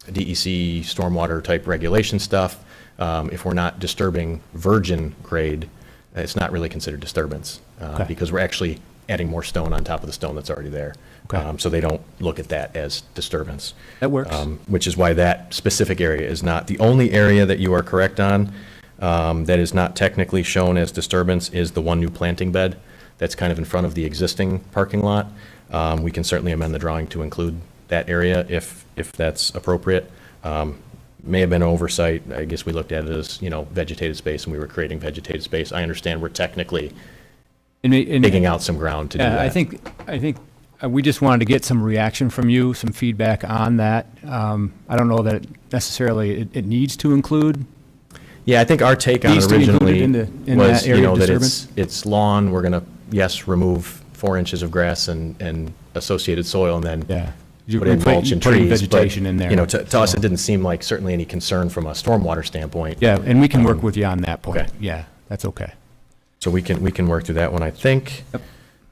Speaker 9: DEC stormwater type regulation stuff, if we're not disturbing virgin grade, it's not really considered disturbance because we're actually adding more stone on top of the stone that's already there.
Speaker 5: Okay.
Speaker 9: So they don't look at that as disturbance.
Speaker 5: That works.
Speaker 9: Which is why that specific area is not. The only area that you are correct on that is not technically shown as disturbance is the one new planting bed that's kind of in front of the existing parking lot. We can certainly amend the drawing to include that area if that's appropriate. May have been an oversight. I guess we looked at it as, vegetated space, and we were creating vegetated space. I understand we're technically digging out some ground to do that.
Speaker 5: I think we just wanted to get some reaction from you, some feedback on that. I don't know that it necessarily it needs to include.
Speaker 9: Yeah, I think our take on
Speaker 5: Needs
Speaker 9: it
Speaker 5: to be included
Speaker 9: originally
Speaker 5: in
Speaker 9: was,
Speaker 5: that area of
Speaker 9: that
Speaker 5: disturbance?
Speaker 9: it's lawn. We're going to, yes, remove 4 inches of grass and associated soil, and then
Speaker 5: Yeah.
Speaker 9: put in mulch and
Speaker 5: Putting
Speaker 9: trees.
Speaker 5: vegetation
Speaker 9: but,
Speaker 5: in there.
Speaker 9: To us, it didn't seem like certainly any concern from a stormwater standpoint.
Speaker 5: Yeah, and we can work with you on that point.
Speaker 9: Okay.
Speaker 5: Yeah, that's okay.
Speaker 9: So we can work through that one, I think.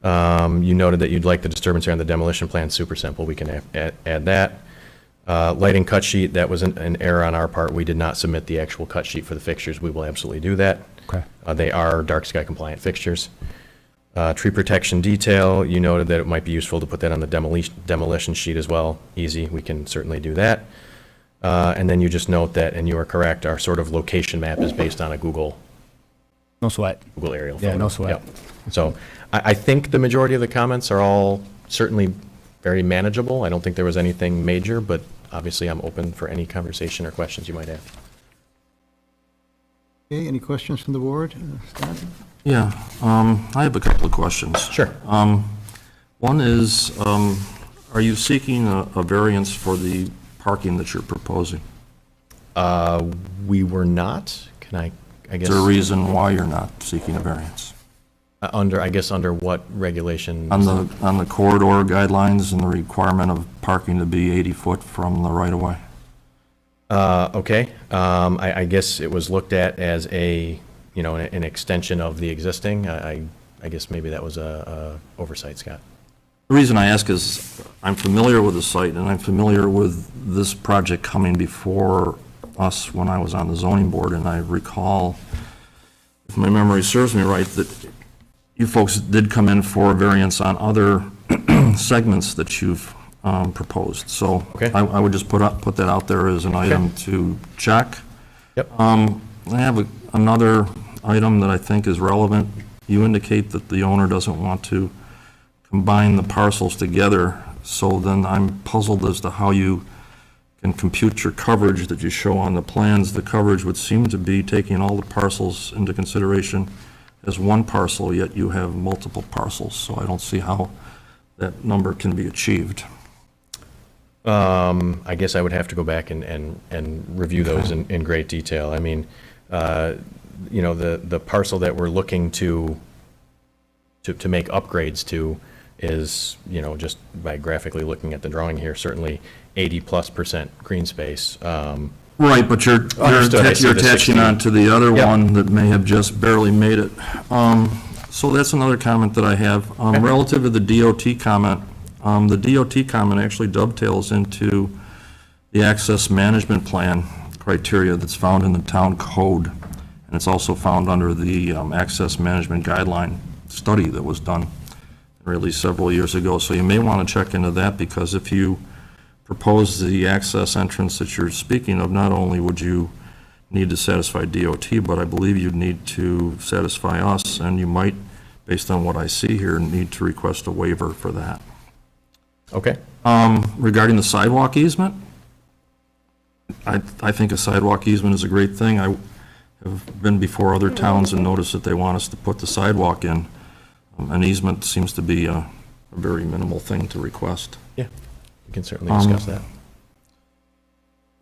Speaker 9: You noted that you'd like the disturbance area on the demolition plan. Super simple. We can add that. Lighting cut sheet, that was an error on our part. We did not submit the actual cut sheet for the fixtures. We will absolutely do that.
Speaker 5: Okay.
Speaker 9: They are dark sky compliant fixtures. Tree protection detail, you noted that it might be useful to put that on the demolition sheet as well. Easy, we can certainly do that. And then you just note that, and you are correct, our sort of location map is based on a Google
Speaker 5: No sweat.
Speaker 9: aerial
Speaker 5: Yeah,
Speaker 9: photo.
Speaker 5: no sweat.
Speaker 9: Yep. So I think the majority of the comments are all certainly very manageable. I don't think there was anything major, but obviously I'm open for any conversation or questions you might have.
Speaker 2: Okay, any questions from the board? Scott?
Speaker 4: Yeah, I have a couple of questions.
Speaker 9: Sure.
Speaker 4: One is, are you seeking a variance for the parking that you're proposing?
Speaker 9: We were not. Can I guess?
Speaker 4: Is there a reason why you're not seeking a variance?
Speaker 9: Under what regulation?
Speaker 4: On the corridor guidelines and the requirement of parking to be 80 foot from the right-of-way?
Speaker 9: Okay, I guess it was looked at as a, you know, an extension of the existing. I guess maybe that was a oversight, Scott.
Speaker 4: The reason I ask is I'm familiar with the site, and I'm familiar with this project coming before us when I was on the zoning board, and I recall, if my memory serves me right, that you folks did come in for a variance on other segments that you've proposed. So
Speaker 9: Okay.
Speaker 4: I would just put that out there as an item to check.
Speaker 9: Yep.
Speaker 4: I have another item that I think is relevant. You indicate that the owner doesn't want to combine the parcels together, so then I'm puzzled as to how you can compute your coverage that you show on the plans. The coverage would seem to be taking all the parcels into consideration as one parcel, yet you have multiple parcels, so I don't see how that number can be achieved.
Speaker 9: I guess I would have to go back and review those in great detail. I mean, you know, the parcel that we're looking to make upgrades to is, you know, just by graphically looking at the drawing here, certainly 80+% green space.
Speaker 4: Right, but you're
Speaker 9: Understood. I see
Speaker 4: you're
Speaker 9: the
Speaker 4: attaching
Speaker 9: 16.
Speaker 4: on to the other
Speaker 9: Yep.
Speaker 4: one that may have just barely made it. So that's another comment that I have. Relative to the DOT comment, the DOT comment actually dovetails into the access management plan criteria that's found in the town code, and it's also found under the access management guideline study that was done really several years ago. So you may want to check into that, because if you propose the access entrance that you're speaking of, not only would you need to satisfy DOT, but I believe you'd need to satisfy us, and you might, based on what I see here, need to request a waiver for that.
Speaker 9: Okay.
Speaker 4: Regarding the sidewalk easement, I think a sidewalk easement is a great thing. I have been before other towns and noticed that they want us to put the sidewalk in. An easement seems to be a very minimal thing to request.
Speaker 9: Yeah, we can certainly discuss that.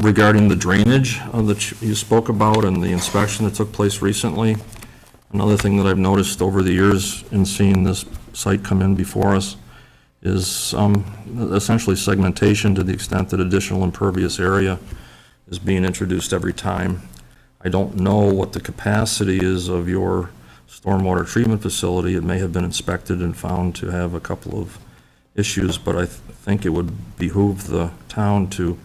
Speaker 4: Regarding the drainage that you spoke about and the inspection that took place recently, another thing that I've noticed over the years in seeing this site come in before us is essentially segmentation, to the extent that additional impervious area is being introduced every time. I don't know what the capacity is of your stormwater treatment facility. It may have been inspected and found to have a couple of issues, but I think it would behoove the town to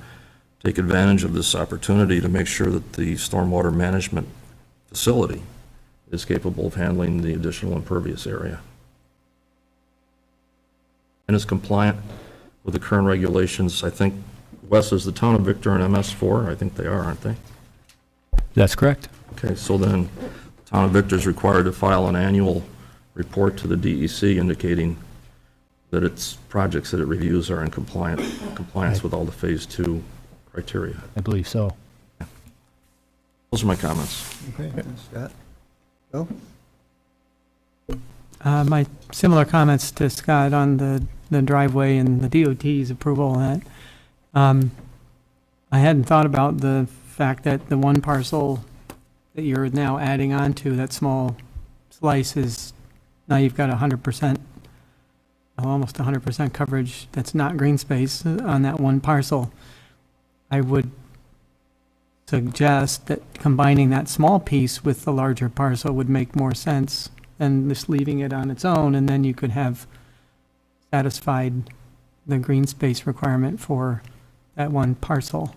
Speaker 4: take advantage of this opportunity to make sure that the stormwater management facility is capable of handling the additional impervious area and is compliant with the current regulations. I think, Wes, is the town of Victor and MS4? I think they are, aren't they?
Speaker 5: That's correct.
Speaker 4: Okay, so then the town of Victor is required to file an annual report to the DEC indicating that its projects that it reviews are in compliance with all the Phase 2 criteria.
Speaker 5: I believe so.
Speaker 4: Those are my comments.
Speaker 2: Okay, Scott? Bill?
Speaker 3: My similar comments to Scott on the driveway and the DOT's approval of that. I hadn't thought about the fact that the one parcel that you're now adding on to, that small slice, is, now you've got 100%, almost 100% coverage that's not green space on that one parcel. I would suggest that combining that small piece with the larger parcel would make more sense than just leaving it on its own, and then you could have satisfied the green space requirement for that one parcel.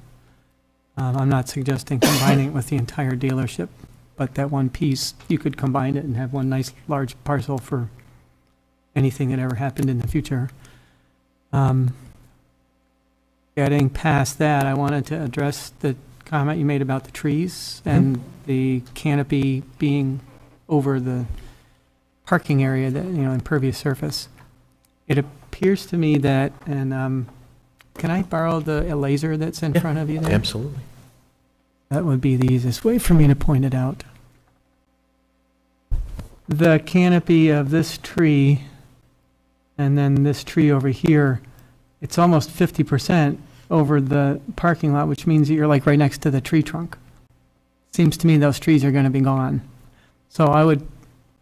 Speaker 3: I'm not suggesting combining it with the entire dealership, but that one piece, you could combine it and have one nice large parcel for anything that ever happened in the future. Getting past that, I wanted to address the comment you made about the trees and the canopy being over the parking area, that, you know, impervious surface. It appears to me that, and can I borrow the laser that's in front of you there?
Speaker 9: Absolutely.
Speaker 3: That would be the easiest way for me to point it out. The canopy of this tree and then this tree over here, it's almost 50% over the parking lot, which means that you're like right next to the tree trunk. Seems to me those trees are going to be gone. So I would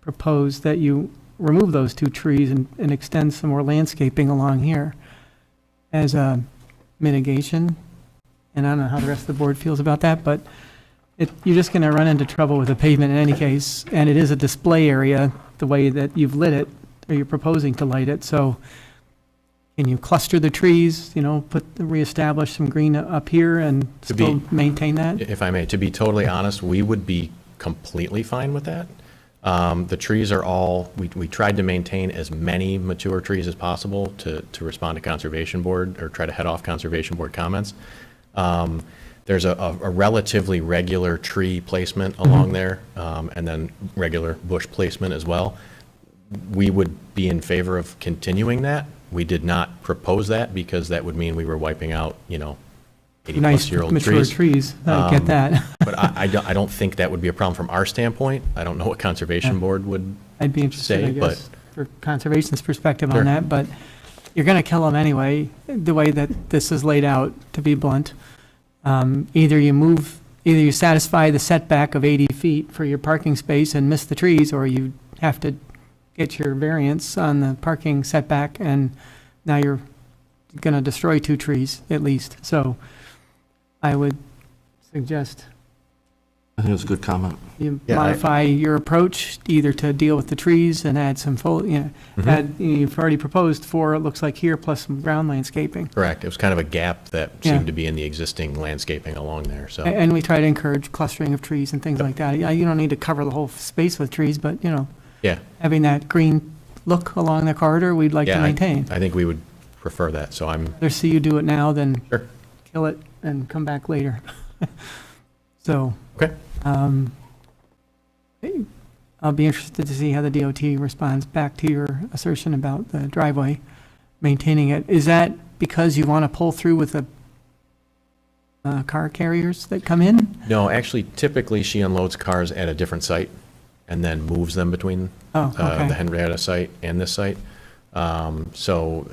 Speaker 3: propose that you remove those two trees and extend some more landscaping along here as a mitigation. and I don't know how the rest of the board feels about that, but you're just going to run into trouble with the pavement in any case, and it is a display area, the way that you've lit it, or you're proposing to light it, so can you cluster the trees, reestablish some green up here and
Speaker 9: To be-
Speaker 3: still maintain that?
Speaker 9: If I may, to be totally honest, we would be completely fine with that. The trees are all, we tried to maintain as many mature trees as possible to respond to Conservation Board, or try to head off Conservation Board comments. There's a relatively regular tree placement along there, and then regular bush placement as well. We would be in favor of continuing that. We did not propose that because that would mean we were wiping out, 80-plus-year-old
Speaker 3: Nice mature trees, I get that.
Speaker 9: But I don't think that would be a problem from our standpoint. I don't know what Conservation Board would.
Speaker 3: I'd be interested, I
Speaker 9: say,
Speaker 3: guess, for conservation's perspective
Speaker 9: Sure.
Speaker 3: on that, but you're going to kill them anyway, the way that this is laid out, to be blunt. Either you satisfy the setback of 80 feet for your parking space and miss the trees, or you have to get your variance on the parking setback, and now you're going to destroy 2 trees at least. So I would suggest
Speaker 4: I think it's a good comment.
Speaker 3: you
Speaker 9: Yeah,
Speaker 3: modify your approach either to deal with the trees and add some you've already proposed 4, it looks like here, plus some ground landscaping.
Speaker 9: Correct. It was kind of a gap that
Speaker 3: Yeah.
Speaker 9: seemed to be in the existing landscaping along there, so.
Speaker 3: And we try to encourage clustering of trees and things like that. Yeah, you don't need to cover the whole space with trees, but,
Speaker 9: Yeah.
Speaker 3: having that green look along the corridor, we'd like to
Speaker 9: Yeah,
Speaker 3: maintain.
Speaker 9: I think we would prefer that, so I'm,
Speaker 3: Rather see you do it now than
Speaker 9: Sure.
Speaker 3: kill it and come back later. So,
Speaker 9: okay.
Speaker 3: I'll be interested to see how the DOT responds back to your assertion about the driveway, maintaining it. Is that because you want to pull through with the car carriers that come in?
Speaker 9: No, actually, typically she unloads cars at a different site and then moves them between
Speaker 3: Oh,
Speaker 9: the
Speaker 3: okay.
Speaker 9: Henrietta site and this site. So,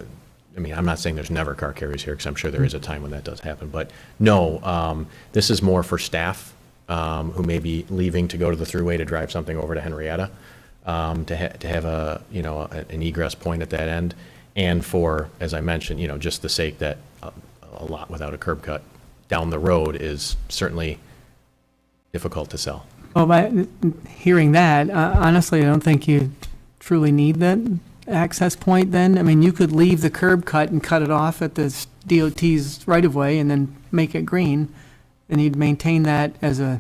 Speaker 9: I mean, I'm not saying there's never car carriers here, because I'm sure there is a time when that does happen. But no, this is more for staff who may be leaving to go to the thruway to drive something over to Henrietta, to have an egress point at that end. And for, as I mentioned, just the sake that a lot without a curb cut down the road is certainly difficult to sell.
Speaker 3: Well, by hearing that, honestly, I don't think you truly need that access point then. I mean, you could leave the curb cut and cut it off at the DOT's right-of-way and then make it green, and you'd maintain that as a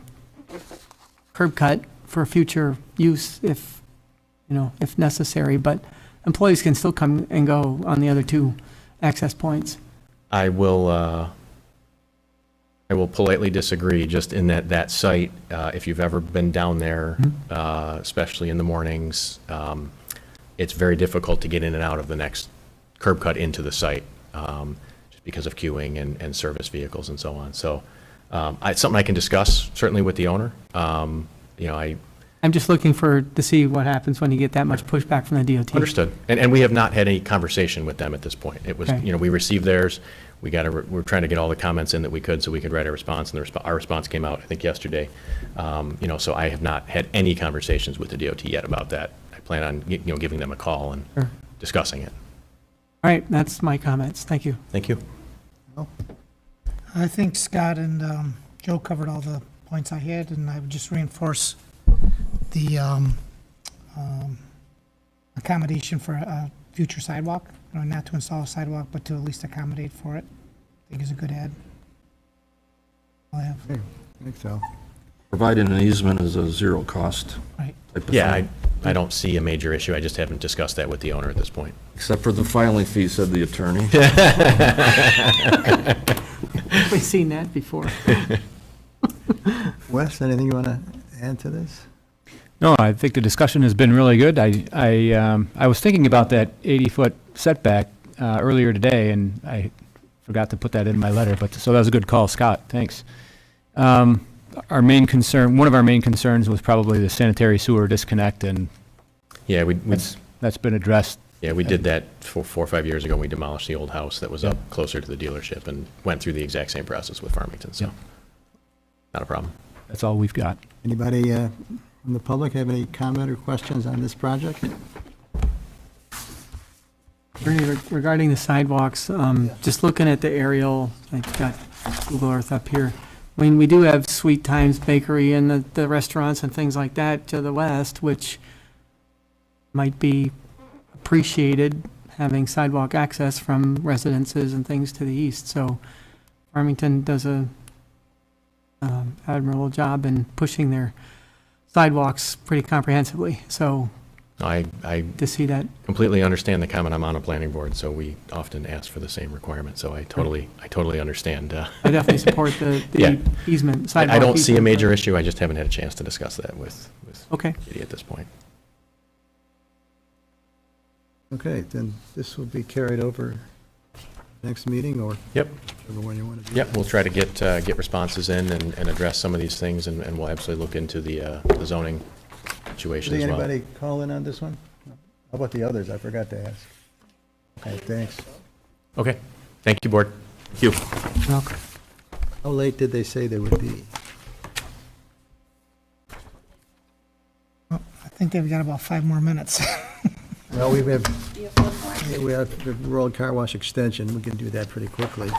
Speaker 3: curb cut for future use if necessary, but employees can still come and go on the other 2 access points.
Speaker 9: I will politely disagree, just in that site, if you've ever been down there, especially in the mornings, it's very difficult to get in and out of the next curb cut into the site, just because of queuing and service vehicles and so on. So it's something I can discuss, certainly with the owner. I'm
Speaker 3: just looking to see what happens when you get that much pushback from the DOT.
Speaker 9: Understood. And we have not had any conversation with them at this point. It was,
Speaker 3: Okay.
Speaker 9: we received theirs. We're trying to get all the comments in that we could so we could write a response, and our response came out, I think, yesterday. So I have not had any conversations with the DOT yet about that. I plan on, giving them a call and
Speaker 3: Sure.
Speaker 9: discussing it.
Speaker 3: All right, that's my comments. Thank you.
Speaker 9: Thank you.
Speaker 7: I think Scott and Joe covered all the points I had, and I would just reinforce the accommodation for a future sidewalk. Not to install a sidewalk, but to at least accommodate for it. I think is a good add. All I have.
Speaker 2: I think so.
Speaker 4: Providing an easement is a zero cost
Speaker 7: Right.
Speaker 4: type of
Speaker 9: Yeah,
Speaker 4: thing.
Speaker 9: I don't see a major issue. I just haven't discussed that with the owner at this point.
Speaker 4: Except for the filing fee, said the attorney.
Speaker 3: We've seen that before.
Speaker 2: Wes, anything you want to add to this?
Speaker 5: No, I think the discussion has been really good. I was thinking about that 80-foot setback earlier today, and I forgot to put that in my letter, so that was a good call, Scott, thanks. Our main concern, one of our main concerns was probably the sanitary sewer disconnect, and
Speaker 9: Yeah,
Speaker 5: that's been addressed.
Speaker 9: Yeah, we did that 4 or 5 years ago. We demolished the old house that was up closer to the dealership and went through the exact same process with Farmington, so
Speaker 5: Yeah.
Speaker 9: not a problem.
Speaker 5: That's all we've got.
Speaker 2: Anybody from the public have any comment or questions on this project?
Speaker 3: Regarding the sidewalks, just looking at the aerial, I've got Google Earth up here. I mean, we do have Sweet Times Bakery and the restaurants and things like that to the west, which might be appreciated, having sidewalk access from residences and things to the east. So Farmington does a admirable job in pushing their sidewalks pretty comprehensively. So
Speaker 9: I
Speaker 3: to see that,
Speaker 9: completely understand the comment. I'm on a planning board, so we often ask for the same requirement, so I totally understand.
Speaker 3: I definitely support the
Speaker 9: Yeah.
Speaker 3: easement, sidewalk
Speaker 9: I don't see a
Speaker 3: easement,
Speaker 9: major
Speaker 3: but-
Speaker 9: issue, I just haven't had a chance to discuss that with
Speaker 3: Okay.
Speaker 9: Katie at this point.
Speaker 2: Okay, then this will be carried over next meeting, or
Speaker 9: Yep.
Speaker 2: whichever one you want to do.
Speaker 9: Yep, we'll try to get responses in and address some of these things, and we'll absolutely look into the zoning situation
Speaker 2: Did
Speaker 9: as well.
Speaker 2: anybody call in on this one? How about the others? I forgot to ask. Okay, thanks.
Speaker 9: Okay, thank you, board. Thank you.
Speaker 3: Welcome.
Speaker 2: How late did they say they would be?
Speaker 7: I think they've got about 5 more minutes.
Speaker 2: Well, we have the Rural Car Wash extension. We can do that pretty quickly.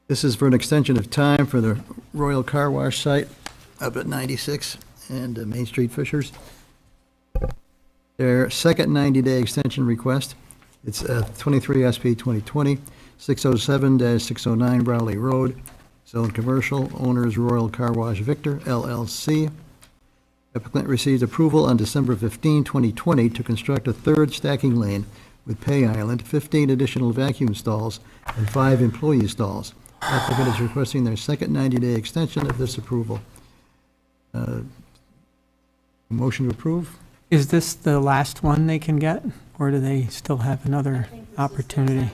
Speaker 2: This is for an extension of time for the Royal Car Wash site up at 96 and Main Street Fishers. Their second 90-day extension request, it's 23 SP 2020, 607-609 Rowley Road, zone commercial, owners Royal Car Wash Victor LLC. Applicant received approval on December 15, 2020 to construct a third stacking lane with pay island, 15 additional vacuum stalls, and 5 employee stalls. Applicant is requesting their second 90-day extension of this approval. Motion to approve?
Speaker 3: Is this the last one they can get, or do they still have another opportunity?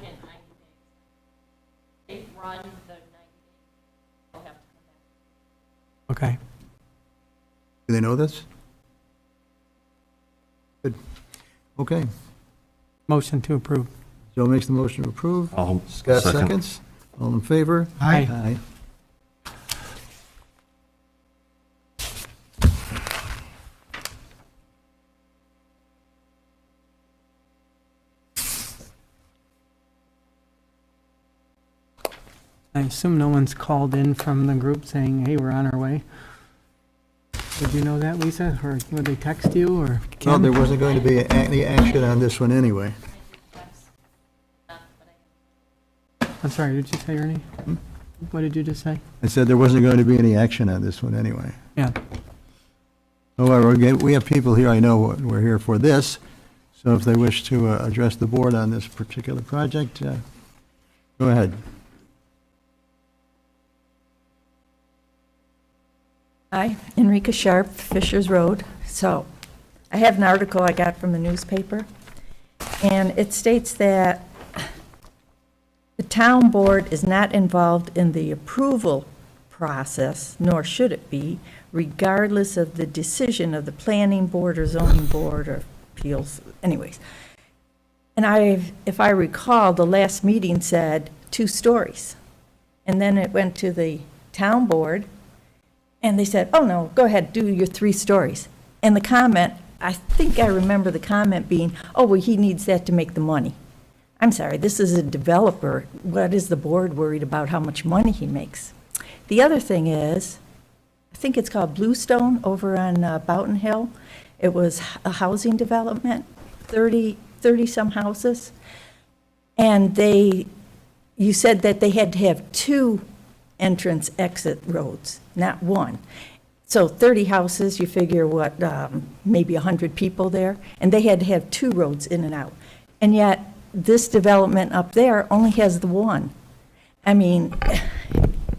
Speaker 1: They run the 90 days. They'll have to come back.
Speaker 3: Okay.
Speaker 2: Do they know this? Good. Okay.
Speaker 3: Motion to approve.
Speaker 2: Joe makes the motion to approve.
Speaker 4: I'll
Speaker 2: Scott
Speaker 4: second.
Speaker 2: seconds. All in favor?
Speaker 3: Aye.
Speaker 2: Aye.
Speaker 3: I assume no one's called in from the group saying, hey, we're on our way. Did you know that, Lisa? Or would they text you, or
Speaker 2: Well,
Speaker 3: Kim?
Speaker 2: there wasn't going to be any action on this one anyway.
Speaker 3: I'm sorry, did you say, Ernie? What did you just say?
Speaker 2: I said there wasn't going to be any action on this one anyway.
Speaker 3: Yeah.
Speaker 2: However, again, we have people here, I know we're here for this, so if they wish to address the board on this particular project, go ahead.
Speaker 11: Hi, Enrica Sharp, Fishers Road. So, I have an article I got from the newspaper, and it states that the town board is not involved in the approval process, nor should it be, regardless of the decision of the planning board or zoning board or appeals, anyways. And if I recall, the last meeting said 2 stories. And then it went to the town board, and they said, oh, no, go ahead, do your 3 stories. And the comment, I think I remember the comment being, oh, well, he needs that to make the money. I'm sorry, this is a developer. What is the board worried about how much money he makes? The other thing is, I think it's called Bluestone over on Boughton Hill. It was a housing development, 30-some houses. And you said that they had to have 2 entrance exit roads, not 1. So 30 houses, you figure what, maybe 100 people there, and they had to have 2 roads in and out. And yet, this development up there only has the 1. I mean,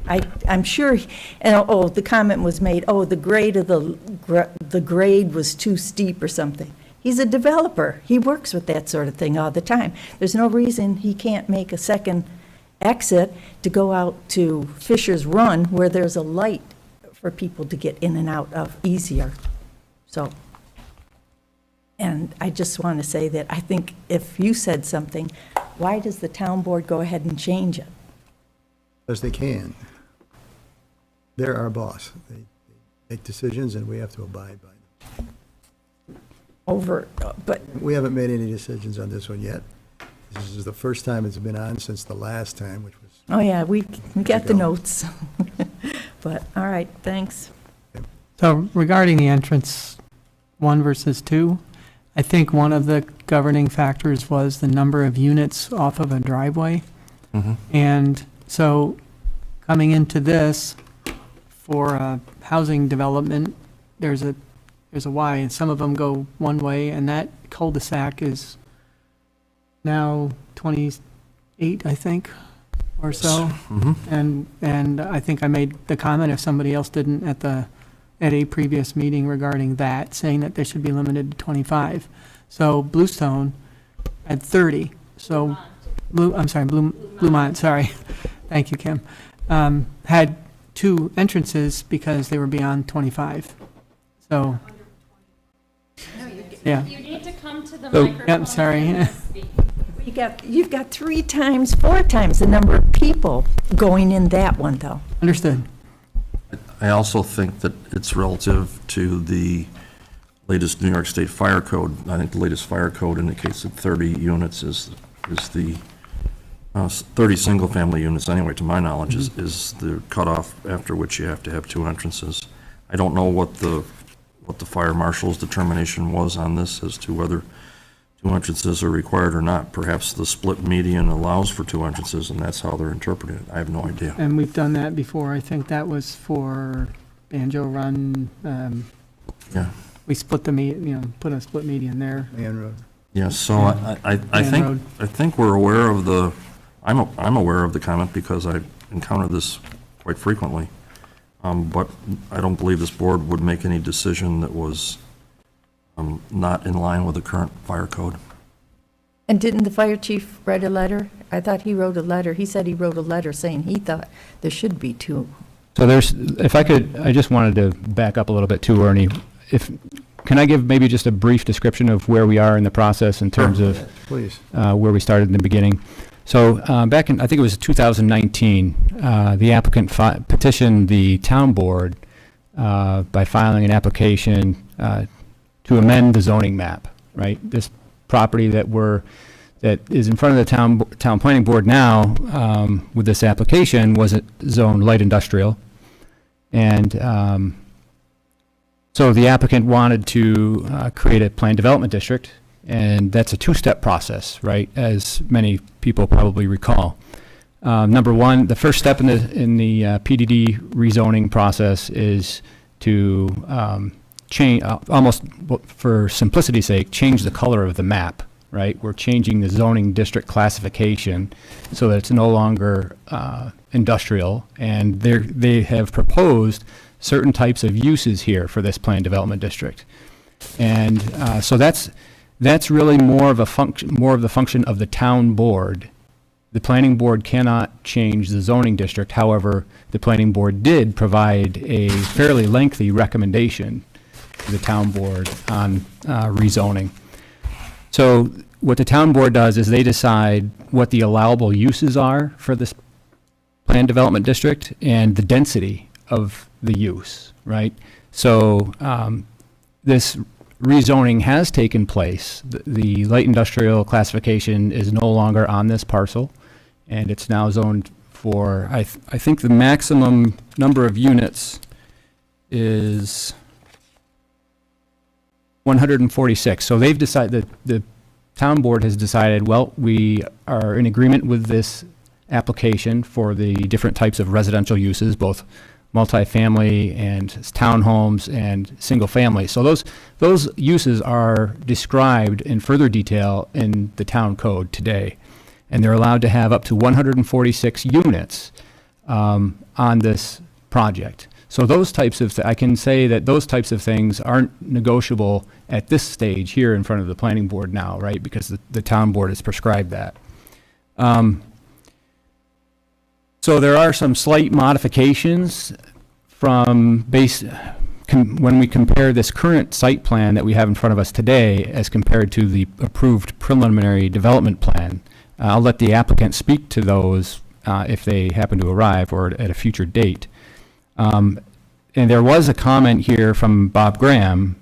Speaker 11: I'm sure, and the comment was made, the grade of the grade was too steep or something. He's a developer. He works with that sort of thing all the time. There's no reason he can't make a second exit to go out to Fisher's Run where there's a light for people to get in and out of easier. So, and I just want to say that I think if you said something, why does the town board go ahead and change it?
Speaker 2: As they can. They're our boss. They make decisions, and we have to abide by them.
Speaker 11: over, but,
Speaker 2: We haven't made any decisions on this one yet. This is the first time it's been on since the last time, which was,
Speaker 11: oh yeah, we got the
Speaker 2: go.
Speaker 11: notes. But, all right, thanks.
Speaker 3: So regarding the entrance 1 versus 2, I think one of the governing factors was the number of units off of a driveway.
Speaker 4: Mhm.
Speaker 3: And so coming into this, for a housing development, there's a Y, and some of them go one way, and that cul-de-sac is now 28, I think, or so.
Speaker 4: Mhm.
Speaker 3: And I think I made the comment, if somebody else didn't, at a previous meeting regarding that, saying that they should be limited to 25. So Bluestone had 30, so, Bluemont, sorry. Thank you, Kim. Had 2 entrances because they were beyond 25. So, yeah.
Speaker 1: You need to come to the
Speaker 5: So-
Speaker 1: microphone.
Speaker 3: Yep, sorry.
Speaker 11: You've got 3 times, 4 times the number of people going in that one, though.
Speaker 3: Understood.
Speaker 4: I also think that it's relative to the latest New York State Fire Code. I think the latest fire code indicates that 30 units is the 30 single-family units, anyway, to my knowledge, is the cutoff after which you have to have 2 entrances. I don't know what the fire marshal's determination was on this as to whether 2 entrances are required or not. Perhaps the split median allows for 2 entrances, and that's how they're interpreting it. I have no idea.
Speaker 3: And we've done that before. I think that was for Banjo Run.
Speaker 4: Yeah.
Speaker 3: We split put a split median there.
Speaker 2: Man Road.
Speaker 4: Yeah, so I
Speaker 3: Road.
Speaker 4: think we're aware of I'm aware of the comment because I encounter this quite frequently. But I don't believe this board would make any decision that was not in line with the current fire code.
Speaker 11: And didn't the fire chief write a letter? I thought he wrote a letter. He said he wrote a letter saying he thought there should be 2.
Speaker 5: So if I could, I just wanted to back up a little bit too, Ernie. Can I give maybe just a brief description of where we are in the process in terms of
Speaker 2: Please.
Speaker 5: where we started in the beginning? So back in, I think it was 2019, the applicant petitioned the town board by filing an application to amend the zoning map, right? This property that is in front of the town planning board now with this application was zoned light industrial. And so the applicant wanted to create a planned development district, and that's a 2-step process, right, as many people probably recall. Number one, the first step in the PDD rezoning process is to change, almost for simplicity's sake, change the color of the map, right? We're changing the zoning district classification so that it's no longer industrial, and they have proposed certain types of uses here for this planned development district. And so that's really more of the function of the town board. The planning board cannot change the zoning district. However, the planning board did provide a fairly lengthy recommendation to the town board on rezoning. So what the town board does is they decide what the allowable uses are for this planned development district and the density of the use, right? So this rezoning has taken place. The light industrial classification is no longer on this parcel, and it's now zoned for, I think the maximum number of units is 146. So they've decided, the town board has decided, well, we are in agreement with this application for the different types of residential uses, both multifamily and townhomes and single family. So those uses are described in further detail in the town code today. And they're allowed to have up to 146 units on this project. So those types of, I can say that those types of things aren't negotiable at this stage here in front of the planning board now, right? Because the town board has prescribed that. So there are some slight modifications from when we compare this current site plan that we have in front of us today as compared to the approved preliminary development plan. I'll let the applicant speak to those if they happen to arrive or at a future date. and there was a comment here from Bob Graham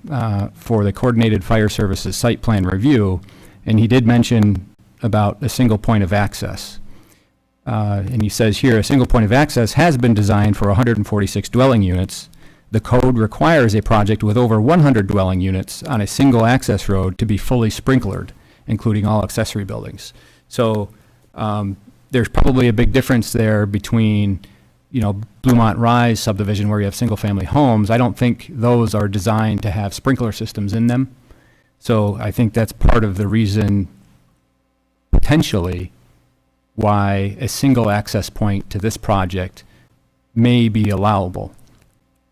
Speaker 5: for the Coordinated Fire Services Site Plan Review, and he did mention about a single point of access. And he says here, a single point of access has been designed for 146 dwelling units. The code requires a project with over 100 dwelling units on a single access road to be fully sprinklered, including all accessory buildings. So there's probably a big difference there between, you know, Bluemont Rise subdivision where you have single-family homes. I don't think those are designed to have sprinkler systems in them. So I think that's part of the reason, potentially, why a single access point to this project may be allowable.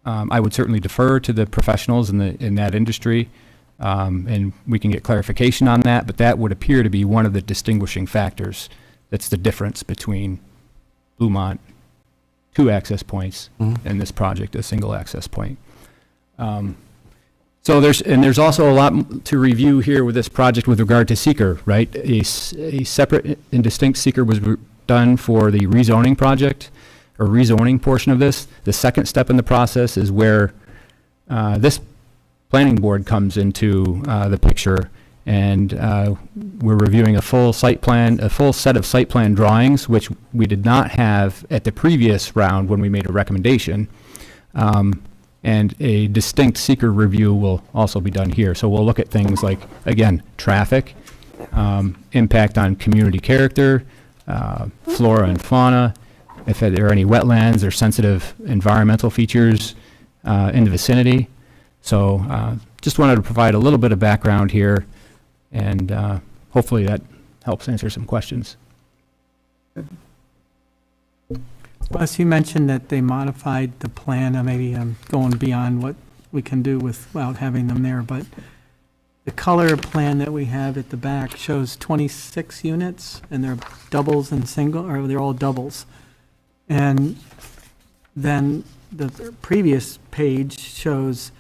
Speaker 5: I would certainly defer to the professionals in that industry, and we can get clarification on that, but that would appear to be one of the distinguishing factors. That's the difference between Bluemont, 2 access points, and this project, a single access point. So there's also a lot to review here with this project with regard to seeker, right? A separate and distinct seeker was done for the rezoning project, or rezoning portion of this. The second step in the process is where this planning board comes into the picture, and we're reviewing a full site plan, a full set of site plan drawings, which we did not have at the previous round when we made a recommendation. And a distinct seeker review will also be done here. So we'll look at things like, again, traffic, impact on community character, flora and fauna, if there are any wetlands or sensitive environmental features in the vicinity. So just wanted to provide a little bit of background here, and hopefully that helps answer some questions.
Speaker 3: Wes, you mentioned that they modified the plan. Maybe I'm going beyond what we can do without having them there, but the color plan that we have at the back shows 26 units, and they're doubles and single, or they're all doubles. And then the previous page shows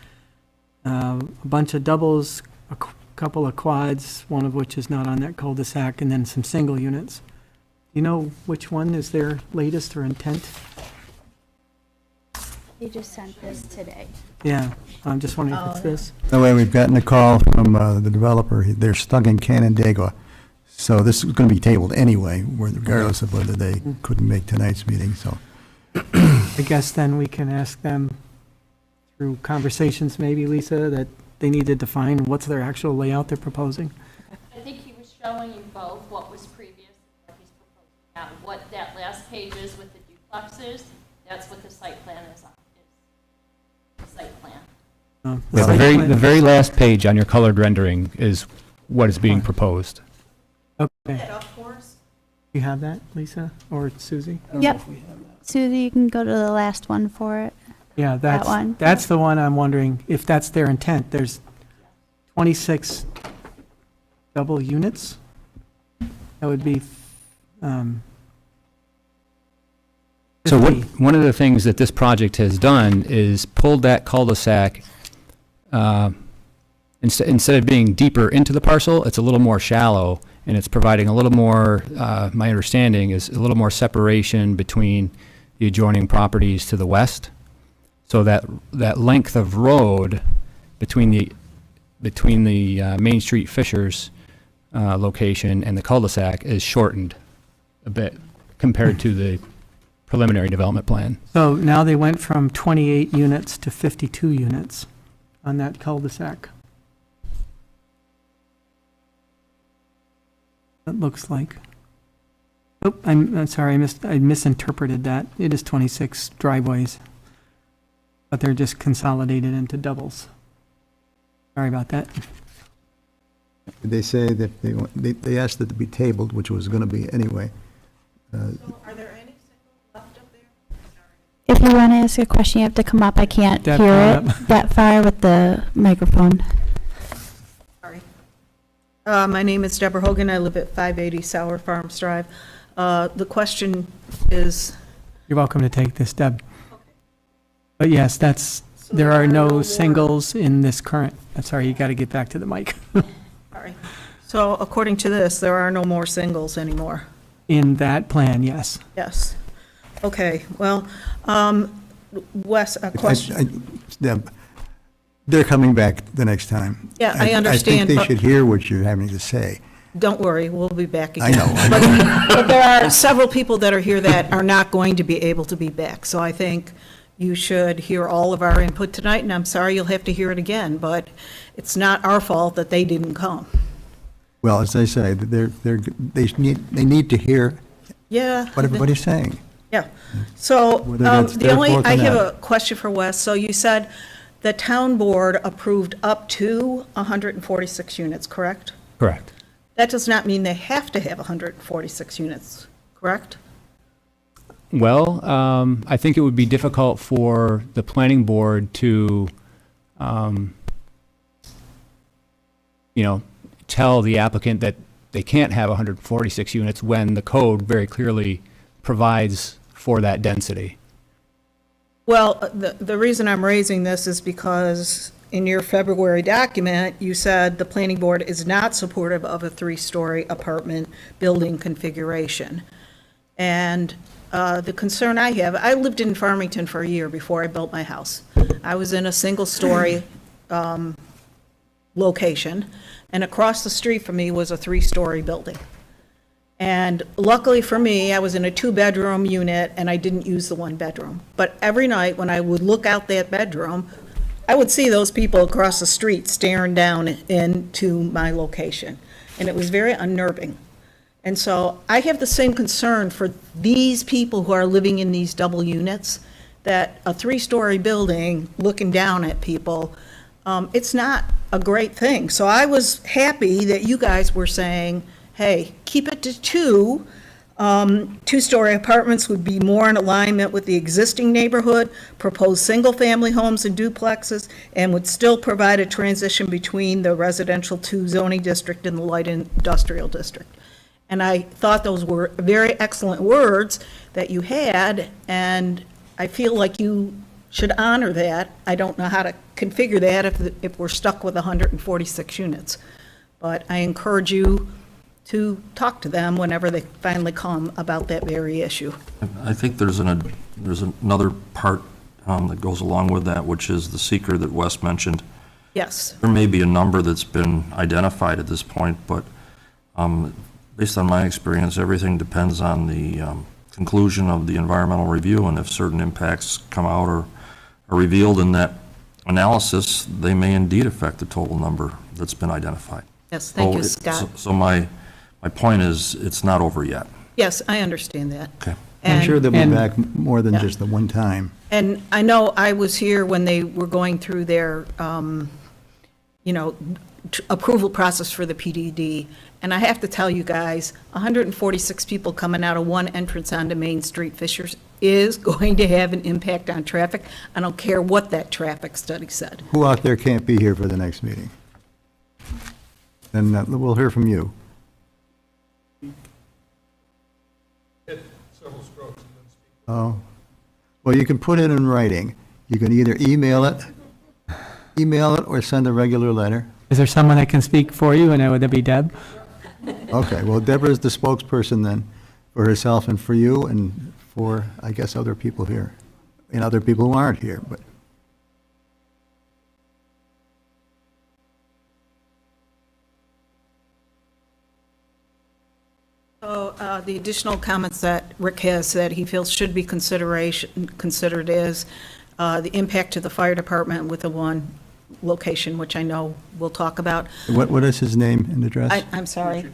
Speaker 3: a bunch of doubles, a couple of quads, one of which is not on that cul-de-sac, and then some single units. Do you know which one is their latest or intent?
Speaker 6: They just sent this today.
Speaker 3: Yeah, I'm just wondering if it's this.
Speaker 2: The way we've gotten a call from the developer, they're stuck in Canandaigua. So this is going to be tabled anyway, regardless of whether they couldn't make tonight's meeting, so.
Speaker 3: I guess then we can ask them through conversations, maybe, Lisa, that they need to define what's their actual layout they're proposing.
Speaker 1: I think he was showing you both what was previous and what he's proposing now. What that last page is with the duplexes, that's what the site plan is on, is the site plan.
Speaker 5: The very last page on your colored rendering is what is being proposed.
Speaker 3: Okay. You have that, Lisa, or Susie?
Speaker 6: Yep. Susie, you can go to the last one for it.
Speaker 3: Yeah,
Speaker 6: That one.
Speaker 3: that's the one I'm wondering if that's their intent. There's 26 double units. That would be,
Speaker 5: So
Speaker 3: 50.
Speaker 5: one of the things that this project has done is pulled that cul-de-sac, instead of being deeper into the parcel, it's a little more shallow, and it's providing a little more, my understanding is a little more separation between the adjoining properties to the west. So that length of road between the Main Street Fishers location and the cul-de-sac is shortened a bit compared to the preliminary development plan.
Speaker 3: So now they went from 28 units to 52 units on that cul-de-sac. It looks like. Oh, I'm sorry, I misinterpreted that. It is 26 driveways, but they're just consolidated into doubles. Sorry about that.
Speaker 2: They say that they asked it to be tabled, which was going to be anyway.
Speaker 6: If you want to ask a question, you have to come up. I can't
Speaker 3: That
Speaker 6: hear
Speaker 3: far
Speaker 6: it
Speaker 3: up.
Speaker 6: that far with the microphone.
Speaker 12: Sorry. My name is Deborah Hogan. I live at 580 Sour Farms Drive. The question is,
Speaker 3: You're welcome to take this, Deb. But yes, there are no singles in this current, I'm sorry, you got to get back to the mic.
Speaker 12: sorry. So according to this, there are no more singles anymore.
Speaker 3: In that plan, yes.
Speaker 12: Yes. Okay, well, Wes, a question.
Speaker 2: Deb, they're coming back the next time.
Speaker 12: Yeah, I understand,
Speaker 2: I think
Speaker 12: but-
Speaker 2: they should hear what you're having to say.
Speaker 12: Don't worry, we'll be back
Speaker 2: I
Speaker 12: again.
Speaker 2: know.
Speaker 12: But there are several people that are here that are not going to be able to be back. So I think you should hear all of our input tonight, and I'm sorry you'll have to hear it again, but it's not our fault that they didn't come.
Speaker 2: Well, as I say, they need to hear
Speaker 12: Yeah.
Speaker 2: what everybody's saying.
Speaker 12: Yeah. So
Speaker 2: Whether that's
Speaker 12: the
Speaker 2: their
Speaker 12: only,
Speaker 2: fault or
Speaker 12: I have
Speaker 2: not.
Speaker 12: a question for Wes. So you said the town board approved up to 146 units, correct?
Speaker 5: Correct.
Speaker 12: That does not mean they have to have 146 units, correct?
Speaker 5: Well, I think it would be difficult for the planning board to, tell the applicant that they can't have 146 units when the code very clearly provides for that density.
Speaker 12: Well, the reason I'm raising this is because in your February document, you said the planning board is not supportive of a 3-story apartment building configuration. And the concern I have, I lived in Farmington for a year before I built my house. I was in a single-story location, and across the street from me was a 3-story building. And luckily for me, I was in a 2-bedroom unit, and I didn't use the 1-bedroom. But every night, when I would look out that bedroom, I would see those people across the street staring down into my location, and it was very unnerving. And so I have the same concern for these people who are living in these double units, that a 3-story building looking down at people, it's not a great thing. So I was happy that you guys were saying, hey, keep it to 2. 2-story apartments would be more in alignment with the existing neighborhood, proposed single-family homes and duplexes, and would still provide a transition between the residential 2 zoning district and the light industrial district. And I thought those were very excellent words that you had, and I feel like you should honor that. I don't know how to configure that if we're stuck with 146 units. But I encourage you to talk to them whenever they finally come about that very issue.
Speaker 4: I think there's another part that goes along with that, which is the seeker that Wes mentioned.
Speaker 12: Yes.
Speaker 4: There may be a number that's been identified at this point, but based on my experience, everything depends on the conclusion of the environmental review, and if certain impacts come out or are revealed in that analysis, they may indeed affect the total number that's been identified.
Speaker 12: Yes, thank you,
Speaker 4: So
Speaker 12: Scott.
Speaker 4: So my point is, it's not over yet.
Speaker 12: Yes, I understand that.
Speaker 4: Okay.
Speaker 2: I'm sure they'll be
Speaker 3: And-
Speaker 2: back more than
Speaker 12: Yeah.
Speaker 2: just the one time.
Speaker 12: And I know I was here when they were going through their, approval process for the PDD. And I have to tell you guys, 146 people coming out of one entrance onto Main Street, Fishers, is going to have an impact on traffic. I don't care what that traffic study said.
Speaker 2: Who out there can't be here for the next meeting? Then we'll hear from you.
Speaker 10: Hit several strokes and then speak.
Speaker 2: Oh, well, you can put it in writing. You can either email it or send a regular letter.
Speaker 3: Is there someone that can speak for you, and would that be Deb?
Speaker 2: Okay, well, Deborah's the spokesperson then for herself and for you and for, I guess, other people here, and other people who aren't here, but.
Speaker 12: So the additional comments that Rick has that he feels should be considered is the impact to the fire department with the one location, which I know we'll talk about.
Speaker 2: What is his name and address?
Speaker 12: I'm sorry.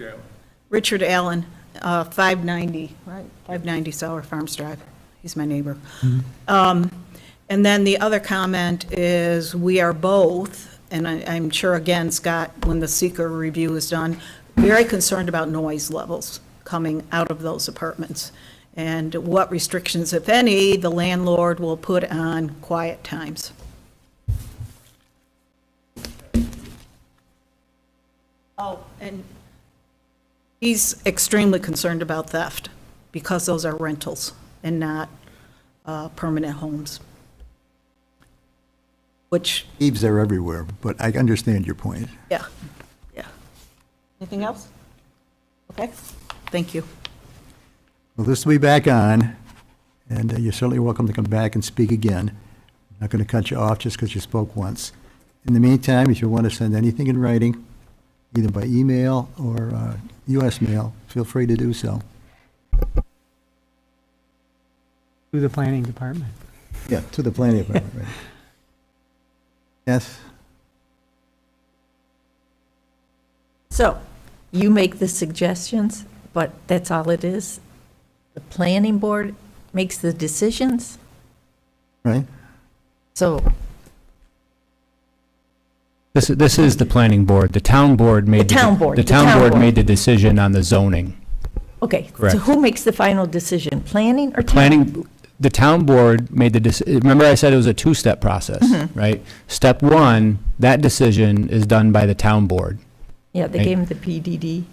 Speaker 12: Richard Allen, 590, right, 590 Sour Farms Drive. He's my neighbor. And then the other comment is, we are both, and I'm sure, again, Scott, when the seeker review is done, very concerned about noise levels coming out of those apartments, and what restrictions, if any, the landlord will put on quiet times. Oh, and he's extremely concerned about theft, because those are rentals and not permanent homes. Which,
Speaker 2: Thieves are everywhere, but I understand your point.
Speaker 12: yeah. Anything else? Okay, thank you.
Speaker 2: Well, this will be back on, And you're certainly welcome to come back and speak again. Not going to cut you off just because you spoke once. In the meantime, if you want to send anything in writing, either by email or U.S. mail, feel free to do so.
Speaker 3: To the planning department.
Speaker 2: Yeah, to the planning department, right. Yes?
Speaker 11: So, you make the suggestions, but that's all it is? The planning board makes the decisions?
Speaker 2: Right?
Speaker 11: So,
Speaker 5: This is the planning board. The town board made.
Speaker 11: The town board,
Speaker 5: The
Speaker 11: the
Speaker 5: town
Speaker 11: town
Speaker 5: board
Speaker 11: board.
Speaker 5: made the decision on the zoning.
Speaker 11: okay, so
Speaker 5: Correct.
Speaker 11: who makes the final decision, planning or town?
Speaker 5: Planning, the town board made the, remember I said it was a two-step process, right? Step one, that decision is done by the town board,
Speaker 11: Yeah, they
Speaker 5: Right.
Speaker 11: gave him the PDD.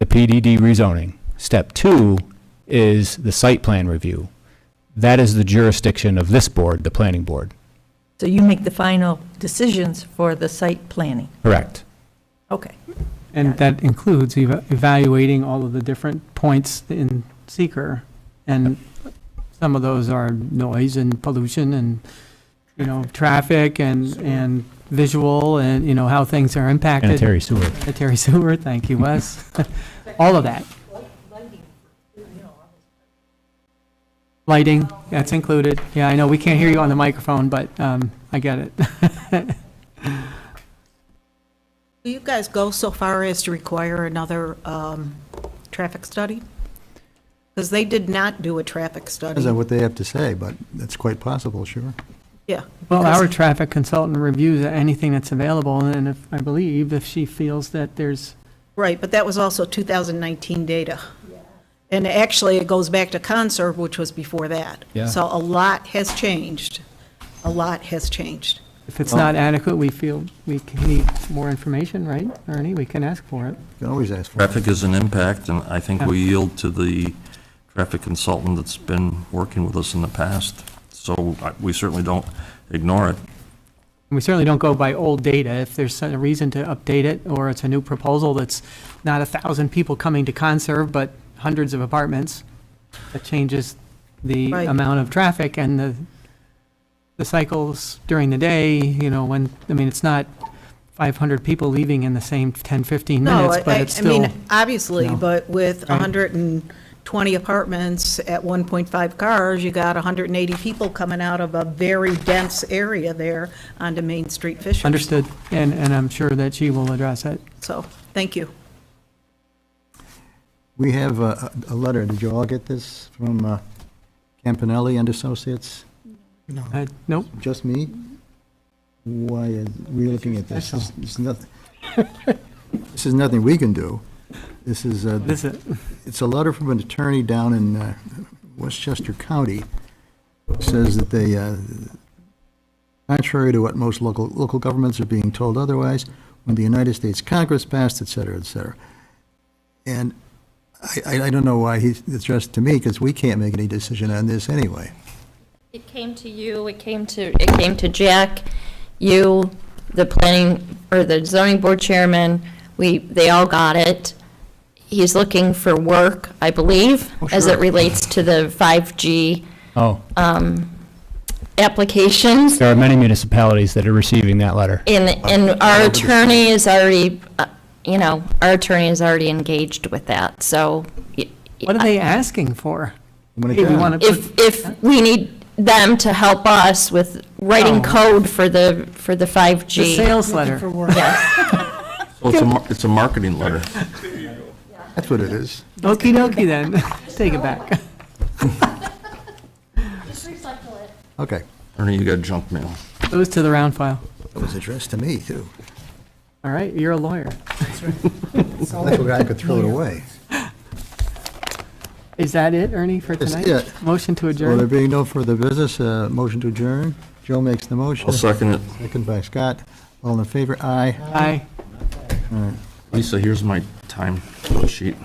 Speaker 5: the PDD rezoning. Step two is the site plan review. That is the jurisdiction of this board, the planning board.
Speaker 11: So you make the final decisions for the site planning?
Speaker 5: Correct.
Speaker 11: Okay.
Speaker 3: And that includes evaluating all of the different points in seeker. And some of those are noise and pollution and, traffic and visual and, how things are impacted.
Speaker 5: Sanitary sewer.
Speaker 3: Sanitary sewer, thank you, Wes. All of that. Lighting, that's included. Yeah, I know, we can't hear you on the microphone, but I get it.
Speaker 12: Do you guys go so far as to require another traffic study? Because they did not do a traffic study.
Speaker 2: Depends on what they have to say, but that's quite possible, sure.
Speaker 12: Yeah.
Speaker 3: Well,
Speaker 12: because-
Speaker 3: our traffic consultant reviews anything that's available, and I believe if she feels that there's,
Speaker 12: Right, but that was also 2019 data. And actually, it goes back to Conserve, which was before that.
Speaker 5: Yeah.
Speaker 12: So a lot has changed. A lot has changed.
Speaker 3: if it's not adequate, we feel we need more information, right, Ernie? We can ask for it.
Speaker 2: You can always ask for it.
Speaker 4: Traffic is an impact, and I think we yield to the traffic consultant that's been working with us in the past. So we certainly don't ignore it.
Speaker 3: We certainly don't go by old data. If there's a reason to update it, or it's a new proposal that's not 1,000 people coming to Conserve, but hundreds of apartments, that changes the
Speaker 12: Right.
Speaker 3: amount of traffic and the cycles during the day, when, it's not 500 people leaving in the same 10, 15
Speaker 12: No,
Speaker 3: minutes, but it's still.
Speaker 12: obviously,
Speaker 3: no.
Speaker 12: but with
Speaker 3: Right.
Speaker 12: 120 apartments at 1.5 cars, you got 180 people coming out of a very dense area there onto Main Street Fishers.
Speaker 3: Understood, and I'm sure that she will address it.
Speaker 12: So, thank you.
Speaker 2: We have a letter, did you all get this from Campanelli and Associates?
Speaker 3: Nope,
Speaker 2: Just me? Why are we looking at this? This is nothing, this is nothing we can do. This is,
Speaker 3: this is,
Speaker 2: it's a letter from an attorney down in Westchester County. It says that they, contrary to what most local governments are being told otherwise, when the United States Congress passed, et cetera, et cetera. And I don't know why he's addressed to me, because we can't make any decision on this anyway.
Speaker 1: It came to you, it came to Jack, you, the planning, or the zoning board chairman, they all got it. He's looking for work, I believe, as it relates to the 5G
Speaker 5: Oh,
Speaker 1: applications.
Speaker 5: there are many municipalities that are receiving that letter.
Speaker 1: And our attorney is already, our attorney is already engaged with that, so.
Speaker 3: what are they asking for?
Speaker 2: When it
Speaker 3: Hey, we
Speaker 2: comes-
Speaker 3: want to
Speaker 1: If we need them to help us with writing
Speaker 3: Oh.
Speaker 1: code for the
Speaker 3: the
Speaker 1: 5G.
Speaker 3: sales letter.
Speaker 4: Well, it's a marketing letter.
Speaker 2: That's what it is.
Speaker 3: Okey dokey then, take it back.
Speaker 2: Okay.
Speaker 4: Ernie, you got junk mail.
Speaker 3: Goes to the round file.
Speaker 2: It was addressed to me, too.
Speaker 3: All right, you're a lawyer.
Speaker 2: That's why I could throw it away.
Speaker 3: Is that it, Ernie, for
Speaker 2: That's
Speaker 3: tonight?
Speaker 2: it.
Speaker 3: Motion to
Speaker 2: So there
Speaker 3: adjourn?
Speaker 2: being no further business, motion to adjourn. Joe makes the motion.
Speaker 4: I'll second it.
Speaker 2: Second by Scott. All in favor? Aye.
Speaker 3: Aye.
Speaker 2: All right.
Speaker 4: Lisa, here's my time sheet.